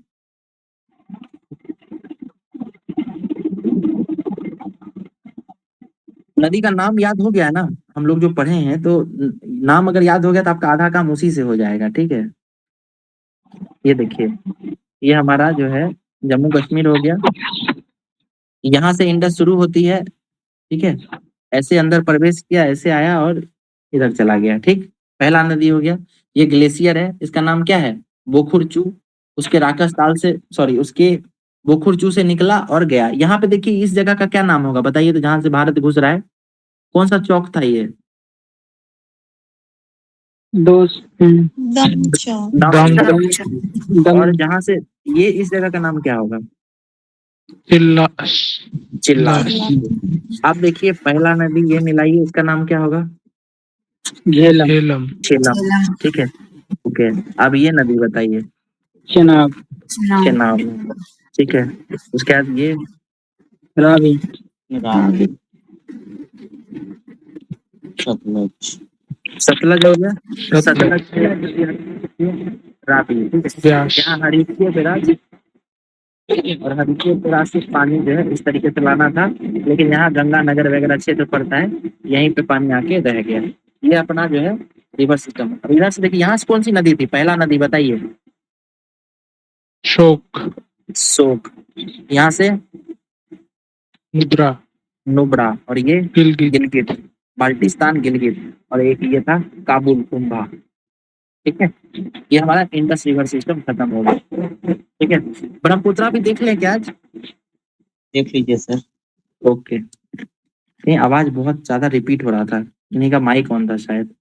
नदी का नाम याद हो गया है ना, हम लोग जो पढ़े हैं तो नाम अगर याद हो गया तो आपका आधा काम उसी से हो जाएगा। ठीक है, ये देखिए ये हमारा जो है जम्मू कश्मीर हो गया। यहाँ से इंडस शुरू होती है। ठीक है, ऐसे अंदर प्रवेश किया, ऐसे आया और इधर चला गया। ठीक, पहला नदी हो गया। ये ग्लेशियर है, इसका नाम क्या है? बोखुरचू। उसके राकस ताल से, सॉरी, उसके बोखुरचू से निकला और गया। यहाँ पे देखिए इस जगह का क्या नाम होगा बताइए, तो जहां से भारत घुस रहा है कौन सा चौक था ये? दम चौक। दम और जहां से ये इस जगह का नाम क्या होगा? चिल्ला चिल्ला। आप देखिए पहला नदी ये मिलाइए, इसका नाम क्या होगा? झेलम झेलम। ठीक है, ओके। अब ये नदी बताइए। चनाब चेनाब। ठीक है, उसके बाद ये रावी रावी। सतलज। सतलज हो गया। सतलज रावी। ठीक है, व्यास यहाँ हरिके बैराज और हरिके बैराज से पानी जो है इस तरीके से लाना था, लेकिन यहाँ गंगा नगर वगैरह क्षेत्र पड़ता है, यहीं पे पानी आके रह गया। ये अपना जो है रिवर सिस्टम। अब इधर से देखिए यहाँ से कौन सी नदी थी? पहला नदी बताइए। शोक सोक। यहाँ से मुद्रा नुब्रा। और ये गिलगित गिलगित, बाल्टिस्तान गिलगित। और एक ये था काबुल कुंभा। ठीक है, ये हमारा इंडस रिवर सिस्टम खत्म हो गया। ठीक है, ब्रह्मपुत्रा भी देख लें क्या आज? देख लीजिए सर। ओके, ये आवाज बहुत ज्यादा रिपीट हो रहा था, इन्हीं का माइक ऑन था शायद।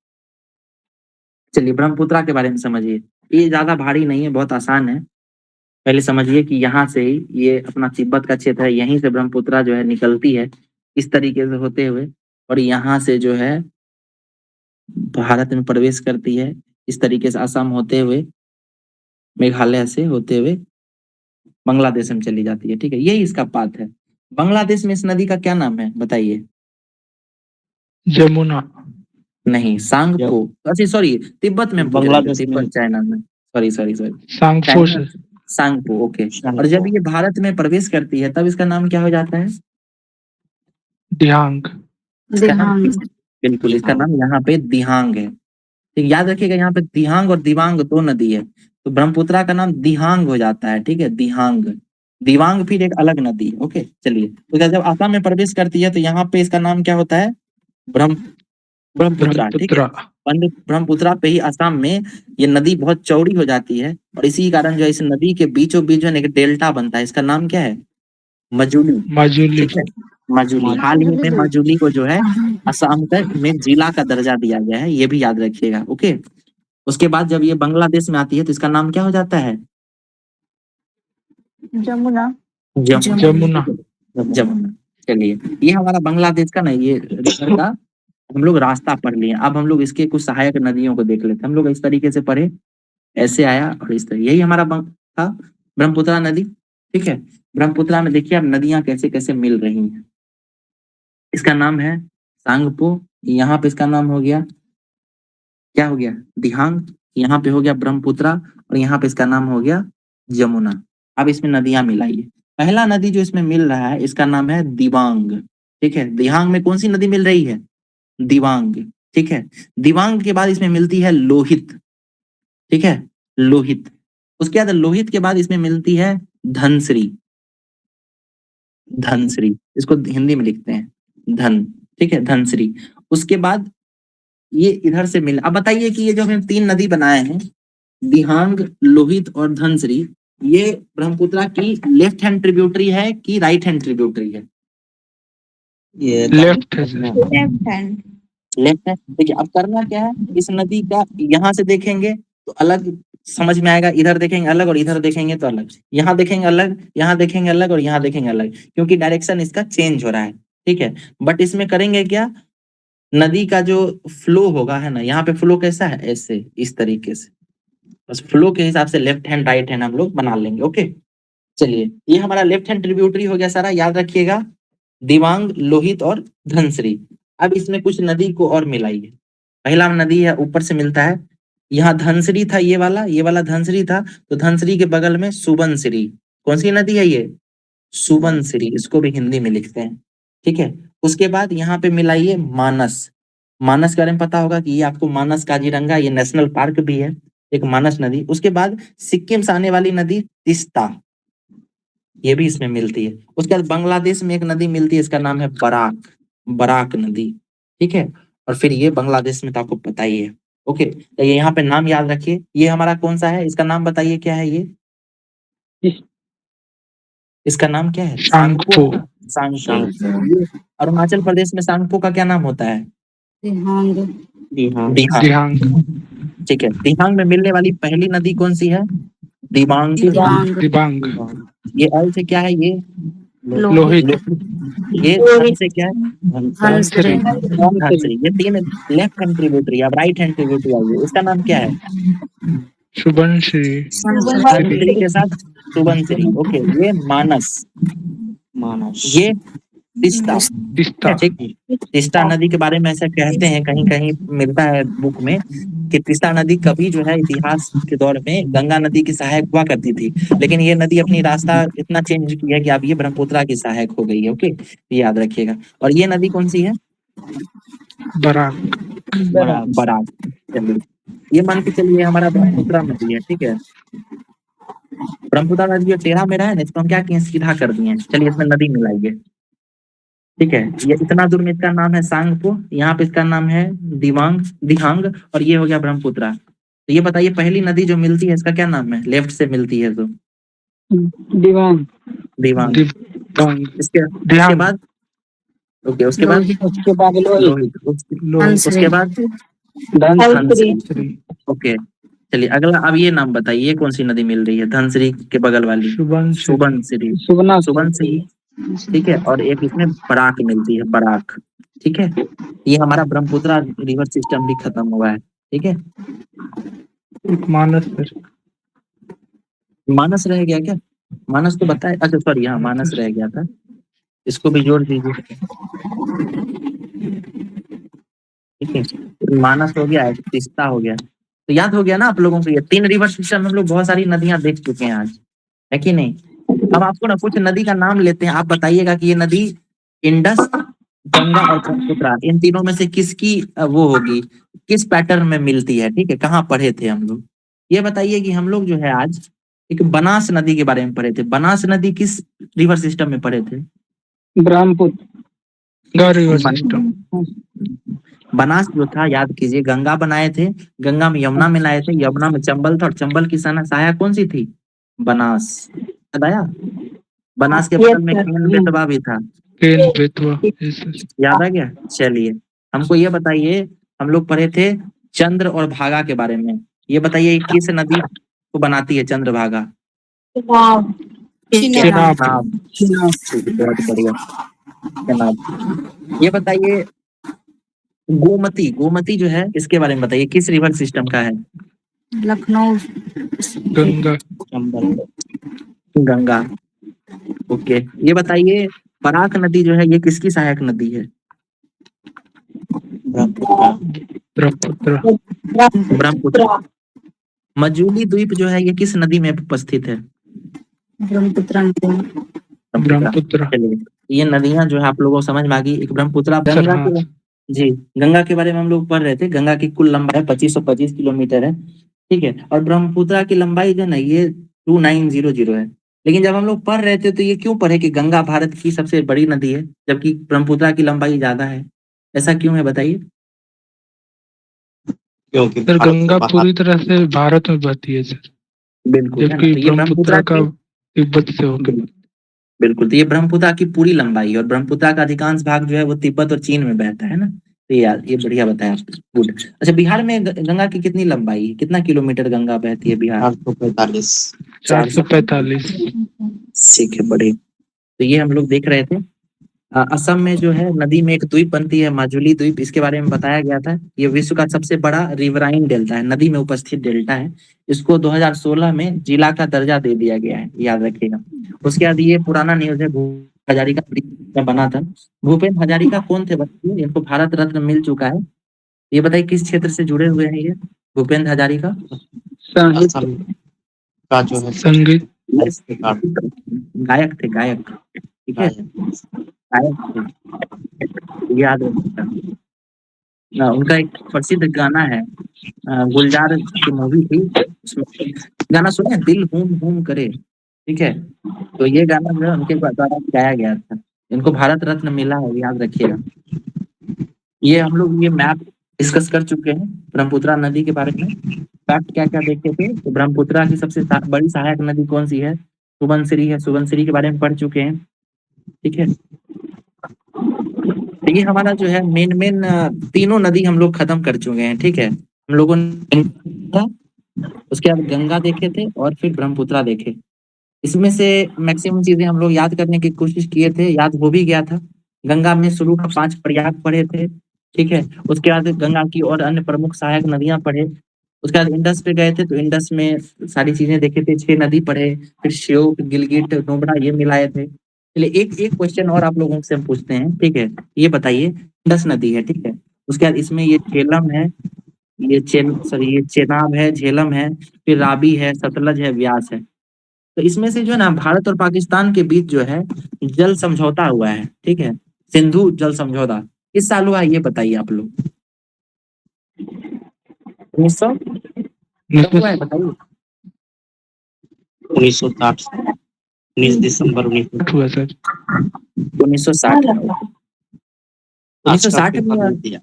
चलिए ब्रह्मपुत्रा के बारे में समझिए। ये ज्यादा भारी नहीं है, बहुत आसान है। पहले समझिए कि यहाँ से ही ये अपना तिब्बत का क्षेत्र है, यहीं से ब्रह्मपुत्रा जो है निकलती है इस तरीके से होते हुए, और यहाँ से जो है भारत में प्रवेश करती है इस तरीके से, असम होते हुए, मेघालय से होते हुए बांग्लादेश में चली जाती है। ठीक है, यही इसका पाथ है। बांग्लादेश में इस नदी का क्या नाम है बताइए? जमुना नहीं, सांगपो, अच्छा सॉरी, तिब्बत में पूछ रहे थे, बांग्लादेश में। तिब्बत चाइना में, सॉरी सॉरी सॉरी, सांगपो से। सांगपो, ओके। और सांगपो। जब ये भारत में प्रवेश करती है तब इसका नाम क्या हो जाता है? दिहांग। इसका नाम दिहांग। बिल्कुल, इसका नाम यहाँ पे दिहांग है। ठीक, याद रखिएगा, यहाँ पे दिहांग और दिबांग दो नदी है, तो ब्रह्मपुत्रा का नाम दिहांग हो जाता है। ठीक है, दिहांग। दिवांग फिर एक अलग नदी है। ओके, चलिए, तो जब असम में प्रवेश करती है तो यहाँ पे इसका नाम क्या होता है? ब्रह्मपुत्रा। ठीक है, ब्रह्मपुत्रा। ब्रह्मपुत्रा पे ही असम में ये नदी बहुत चौड़ी हो जाती है, और इसी कारण जो है इस नदी के बीचों बीच जो है एक डेल्टा बनता है। इसका नाम क्या है? मजूली। माजुली। ठीक है, मजूली। हाल ही में मजूली को जो है असम तक में जिला का दर्जा दिया गया है, ये भी याद रखिएगा। ओके, उसके बाद जब ये बांग्लादेश में आती है तो इसका नाम क्या हो जाता है? जमुना। जमुना। जमुना। चलिए, ये हमारा बांग्लादेश का ना ये रिवर का हम लोग रास्ता पढ़ लिए। अब हम लोग इसके कुछ सहायक नदियों को देख लेते हैं। हम लोग इस तरीके से पढ़े, ऐसे आया और इस तरह, यही हमारा था ब्रह्मपुत्रा नदी। ठीक है, ब्रह्मपुत्रा में देखिए अब नदियां कैसे कैसे मिल रही हैं। इसका नाम है सांगपो, यहाँ पे इसका नाम हो गया, क्या हो गया? दिहांग। यहाँ पे हो गया ब्रह्मपुत्रा, और यहाँ पे इसका नाम हो गया जमुना। अब इसमें नदियां मिलाइए। पहला नदी जो इसमें मिल रहा है इसका नाम है दिबांग। ठीक है, दिहांग में कौन सी नदी मिल रही है? दिबांग। ठीक है, दिबांग के बाद इसमें मिलती है लोहित। ठीक है, लोहित। उसके बाद लोहित के बाद इसमें मिलती है धनश्री। धनश्री, इसको हिंदी में लिखते हैं धन। ठीक है, धनश्री। उसके बाद ये इधर से मिल, अब बताइए कि ये जो हम तीन नदी बनाए हैं, दिहांग, लोहित और धनश्री, ये ब्रह्मपुत्रा की लेफ्ट हैंड ट्रिब्यूटरी है कि राइट हैंड ट्रिब्यूटरी है? ये लेफ्ट है sir. Left hand. Left hand. देखिए, अब करना क्या है, इस नदी का यहाँ से देखेंगे तो अलग समझ में आएगा, इधर देखेंगे अलग और इधर देखेंगे तो अलग, यहाँ देखेंगे अलग, यहाँ देखेंगे अलग और यहाँ देखेंगे अलग, क्योंकि डायरेक्शन इसका चेंज हो रहा है। ठीक है, बट इसमें करेंगे क्या, नदी का जो फ्लो होगा है ना, यहाँ पे फ्लो कैसा है, ऐसे इस तरीके से, बस फ्लो के हिसाब से लेफ्ट हैंड राइट हैंड हम लोग बना लेंगे। ओके, चलिए, ये हमारा लेफ्ट हैंड ट्रिब्यूटरी हो गया सारा, याद रखिएगा, दिबांग, लोहित और धनश्री। अब इसमें कुछ नदी को और मिलाइए। पहला नदी है ऊपर से मिलता है, यहाँ धनश्री था, ये वाला धनश्री था, तो धनश्री के बगल में सुबनश्री। कौन सी नदी है ये? सुबनश्री, इसको भी हिंदी में लिखते हैं। ठीक है, उसके बाद यहाँ पे मिलाइए मानस। मानस के बारे में पता होगा कि ये आपको मानस काजीरंगा, ये नेशनल पार्क भी है, एक मानस नदी। उसके बाद सिक्किम से आने वाली नदी तिस्ता, ये भी इसमें मिलती है। उसके बाद बांग्लादेश में एक नदी मिलती है, इसका नाम है बराक, बराक नदी। ठीक है, और फिर ये बांग्लादेश में तो आपको पता ही है। ओके, तो ये यहाँ पे नाम याद रखिए। ये हमारा कौन सा है, इसका नाम बताइए क्या है ये? इसका नाम क्या है? सांगपो। सांगपो। ये अरुणाचल प्रदेश में सांगपो का क्या नाम होता है? दिहांग। दिहांग। दिहांग। ठीक है, दिहांग में मिलने वाली पहली नदी कौन सी है? दिबांग। दिबांग। ये अल से क्या है, ये लोहित। ये धन से क्या है? धनश्री। धनश्री। ये तीन लेफ्ट हैंड ट्रिब्यूटरी। अब राइट हैंड ट्रिब्यूटरी आइए, इसका नाम क्या है? सुबनश्री। धनश्री के साथ सुबनश्री। ओके, ये मानस, ये तिस्ता। तिस्ता। ठीक, तिस्ता नदी के बारे में ऐसा कहते हैं, कहीं कहीं मिलता है बुक में, कि तिस्ता नदी कभी जो है इतिहास के दौर में गंगा नदी की सहायक हुआ करती थी, लेकिन ये नदी अपनी रास्ता इतना चेंज किया है कि अब ये ब्रह्मपुत्रा की सहायक हो गई है। ओके, ये याद रखिएगा। और ये नदी कौन सी है? बराक। बराक। चलिए, ये मान के चलिए हमारा ब्रह्मपुत्रा नदी है। ठीक है, ब्रह्मपुत्रा नदी जो टेढ़ा मेढ़ा है ना, इसको हम क्या किए, सीधा कर दिए। चलिए, इसमें नदी मिलाइए। ठीक है, ये इतना दूर में इसका नाम है सांगपो, यहाँ पे इसका नाम है दिहांग, और ये हो गया ब्रह्मपुत्रा। तो ये बताइए पहली नदी जो मिलती है इसका क्या नाम है, लेफ्ट से मिलती है तो? दीवान। दिबांग। इसके बाद ओके, उसके बाद उसके बाद लोहित, उसके बाद धनश्री। ओके, चलिए अगला, अब ये नाम बताइए, ये कौन सी नदी मिल रही है धनश्री के बगल वाली? सुबनश्री। सुबनश्री। ठीक है, और एक इसमें बराक मिलती है, बराक। ठीक है, ये हमारा ब्रह्मपुत्रा रिवर सिस्टम भी खत्म हुआ है। ठीक है, मानस रह गया क्या? मानस तो बताए, अच्छा सॉरी, हाँ मानस रह गया था, इसको भी जोड़ दीजिए। ठीक है, मानस हो गया, एक तीस्ता हो गया। तो याद हो गया ना आप लोगों को, ये 3 रिवर सिस्टम हम लोग बहुत सारी नदियां देख चुके हैं आज, है कि नहीं? अब आपको ना कुछ नदी का नाम लेते हैं, आप बताइएगा कि ये नदी इंडस, गंगा और ब्रह्मपुत्र, इन तीनों में से किसकी वो होगी, किस पैटर्न में मिलती है, ठीक है? कहाँ पढ़े थे हम लोग? ये बताइए कि हम लोग जो है आज एक बनास नदी के बारे में पढ़े थे। बनास नदी किस रिवर सिस्टम में पढ़े थे? ब्रह्मपुत्र। Ganga river system. बनास जो था, याद कीजिए, गंगा बनाए थे, गंगा में यमुना मिलाए थे, यमुना में चंबल था, और चंबल की सहायक कौन सी थी? बनास। याद आया? बनास के बगल में केन बेतवा भी था, केन बेतवा। yes, याद आ गया? चलिए, हमको ये बताइए, हम लोग पढ़े थे चंद्र और भागा के बारे में। ये बताइए किस नदी को बनाती है चंद्रभागा? चेनाब। चेनाब। ठीक है, बहुत बढ़िया, चेनाब। ये बताइए गोमती, गोमती जो है इसके बारे में बताइए, किस रिवर सिस्टम का है? लखनऊ। गंगा। चंबल, गंगा। ओके, ये बताइए पराक नदी जो है ये किसकी सहायक नदी है? ब्रह्मपुत्र। ब्रह्मपुत्र। मजूली द्वीप जो है ये किस नदी में उपस्थित है? ब्रह्मपुत्र। ब्रह्मपुत्र। चलिए, ये नदियां जो है आप लोगों को समझ में आ गई। एक ब्रह्मपुत्र, गंगा हाँ। के, जी, गंगा के बारे में हम लोग पढ़ रहे थे। गंगा की कुल लंबाई 2525 किलोमीटर है, ठीक है? और ब्रह्मपुत्र की लंबाई जो है ना ये 2900 है। लेकिन जब हम लोग पढ़ रहे थे तो ये क्यों पढ़े कि गंगा भारत की सबसे बड़ी नदी है, जबकि ब्रह्मपुत्र की लंबाई ज्यादा है? ऐसा क्यों है बताइए? क्योंकि सर भारत गंगा से बाहर- पूरी तरह से भारत में बहती है सर, बिल्कुल, है ना? जबकि तो ये ब्रह्मपुत्र का की, तिब्बत से होकर। बिल्कुल, तो ये ब्रह्मपुत्र की पूरी लंबाई है, और ब्रह्मपुत्र का अधिकांश भाग जो है वो तिब्बत और चीन में बहता है ना। तो ये बढ़िया बताया आपने, गुड। अच्छा, बिहार में गंगा की कितनी लंबाई है, कितना किलोमीटर गंगा बहती है बिहार? 445। 445। ठीक है, बढ़िया। तो ये हम लोग देख रहे थे। असम में जो है नदी में एक द्वीप बनती है, माजुली द्वीप, इसके बारे में बताया गया था। ये विश्व का सबसे बड़ा रिवराइन डेल्टा है, नदी में उपस्थित डेल्टा है। इसको 2016 में जिला का दर्जा दे दिया गया है, याद रखिएगा। उसके बाद ये पुराना न्यूज है, भूपेन हजारिका का बना था। भूपेन हजारिका कौन थे बताइए? इनको भारत रत्न मिल चुका है। ये बताइए किस क्षेत्र से जुड़े हुए हैं ये भूपेन हजारिका? असम का जो है संगीत। गायक थे, गायक, ठीक है, गायक थे, याद रखिएगा। उनका एक प्रसिद्ध गाना है, गुलजार की मूवी थी, उसमें गाना सुने, दिल हूम हूम करे, ठीक है? तो ये गाना जो है उनके द्वारा गाया गया था। इनको भारत रत्न मिला है, याद रखिएगा। ये हम लोग ये मैप डिस्कस कर चुके हैं ब्रह्मपुत्र नदी के बारे में। फैक्ट क्या क्या देखे थे? तो ब्रह्मपुत्र की सबसे बड़ी सहायक नदी कौन सी है? सुबनसिरी है, सुबनसिरी के बारे में पढ़ चुके हैं, ठीक है? तो ये हमारा जो है मेन तीनों नदी हम लोग खत्म कर चुके हैं, ठीक है? हम लोगों ने उसके बाद गंगा देखे थे और फिर ब्रह्मपुत्र देखे। इसमें से मैक्सिमम चीजें हम लोग याद करने की कोशिश किए थे, याद हो भी गया था। गंगा में शुरू का 5 प्रयाग पढ़े थे, ठीक है? उसके बाद गंगा की और अन्य प्रमुख सहायक नदियां पढ़े। उसके बाद इंडस पे गए थे, तो इंडस में सारी चीजें देखे थे, 6 नदी पढ़े, फिर श्योक, गिलगिट, नुब्रा ये मिलाए थे। चलिए, एक एक क्वेश्चन और आप लोगों से हम पूछते हैं, ठीक है? ये बताइए, इंडस नदी है, ठीक है? उसके बाद इसमें ये झेलम है, ये चेनाब है, झेलम है, फिर रावी है, सतलज है, व्यास है। तो इसमें से जो है ना भारत और पाकिस्तान के बीच जो है जल समझौता हुआ है, ठीक है? सिंधु जल समझौता किस साल हुआ है ये बताइए आप लोग? 1900 हुआ है बताइए? 1960 19 दिसंबर 1960। हुआ सर। 1960 1960 में। दिया।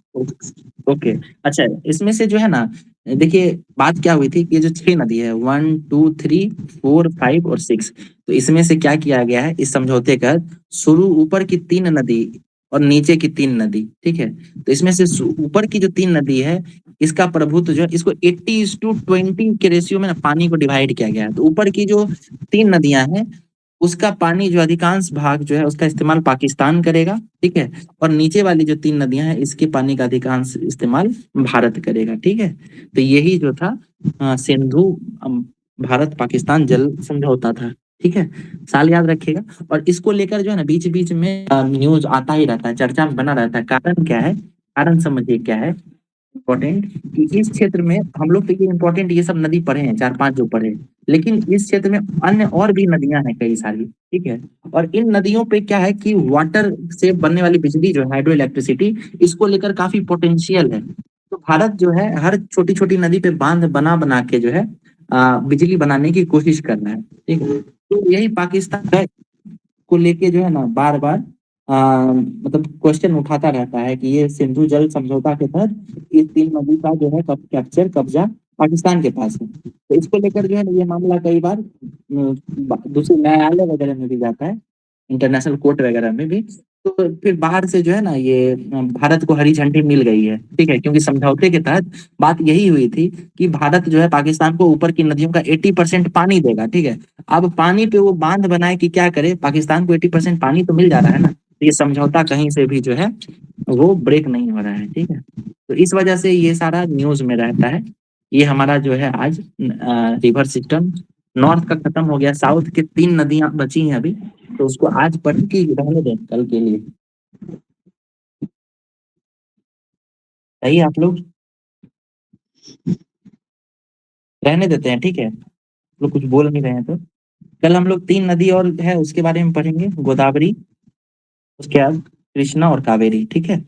ओके, अच्छा, इसमें से जो है ना, देखिए बात क्या हुई थी कि ये जो 6 नदी है, 1 2 3 4 5 और 6, तो इसमें से क्या किया गया है इस समझौते का? शुरू ऊपर की 3 नदी और नीचे की 3 नदी, ठीक है? तो इसमें से ऊपर की जो 3 नदी है, इसका प्रभुत्व जो है, इसको 80:20 के रेशियो में ना पानी को डिवाइड किया गया है। तो ऊपर की जो 3 नदियां हैं उसका पानी जो अधिकांश भाग जो है उसका इस्तेमाल पाकिस्तान करेगा, ठीक है? और नीचे वाली जो 3 नदियां हैं इसके पानी का अधिकांश इस्तेमाल भारत करेगा, ठीक है? तो यही जो था सिंधु भारत पाकिस्तान जल समझौता था, ठीक है? साल याद रखिएगा। और इसको लेकर जो है ना बीच बीच में न्यूज आता ही रहता है, चर्चा में बना रहता है। कारण क्या है? कारण समझिए क्या है। इम्पोर्टेंट कि इस क्षेत्र में हम लोग तो ये इम्पोर्टेंट ये सब नदी पढ़े हैं, 4-5 जो पढ़े हैं, लेकिन इस क्षेत्र में अन्य और भी नदियां हैं कई सारी, ठीक है। और इन नदियों पे क्या है कि वाटर से बनने वाली बिजली जो है, हाइड्रो इलेक्ट्रिसिटी, इसको लेकर काफी पोटेंशियल है। तो भारत जो है हर छोटी छोटी नदी पे बांध बना बना के जो है बिजली बनाने की कोशिश कर रहा है, ठीक है। तो यही पाकिस्तान को लेके जो है ना बार बार मतलब क्वेश्चन उठाता रहता है कि ये सिंधु जल समझौता के तहत ये 3 नदी का जो है कब्जा पाकिस्तान के पास है। तो इसको लेकर जो है ना ये मामला कई बार दूसरे न्यायालय वगैरह में भी जाता है, इंटरनेशनल कोर्ट वगैरह में भी। तो फिर बाहर से जो है ना ये भारत को हरी झंडी मिल गई है, ठीक है, क्योंकि समझौते के तहत बात यही हुई थी कि भारत जो है पाकिस्तान को ऊपर की नदियों का 80% पानी देगा, ठीक है। अब पानी पे वो बांध बनाए कि क्या करे, पाकिस्तान को 80% पानी तो मिल जा रहा है ना, तो ये समझौता कहीं से भी जो है वो ब्रेक नहीं हो रहा है, ठीक है। तो इस वजह से ये सारा न्यूज में रहता है। ये हमारा जो है आज रिवर सिस्टम नॉर्थ का खत्म हो गया, साउथ के 3 नदियां बची हैं अभी, तो उसको आज पढ़ के रहने दें कल के लिए। सही है, आप लोग रहने देते हैं, ठीक है। लोग कुछ बोल नहीं रहे हैं तो कल हम लोग 3 नदी और है उसके बारे में पढ़ेंगे, गोदावरी, उसके बाद कृष्णा और कावेरी, ठीक है।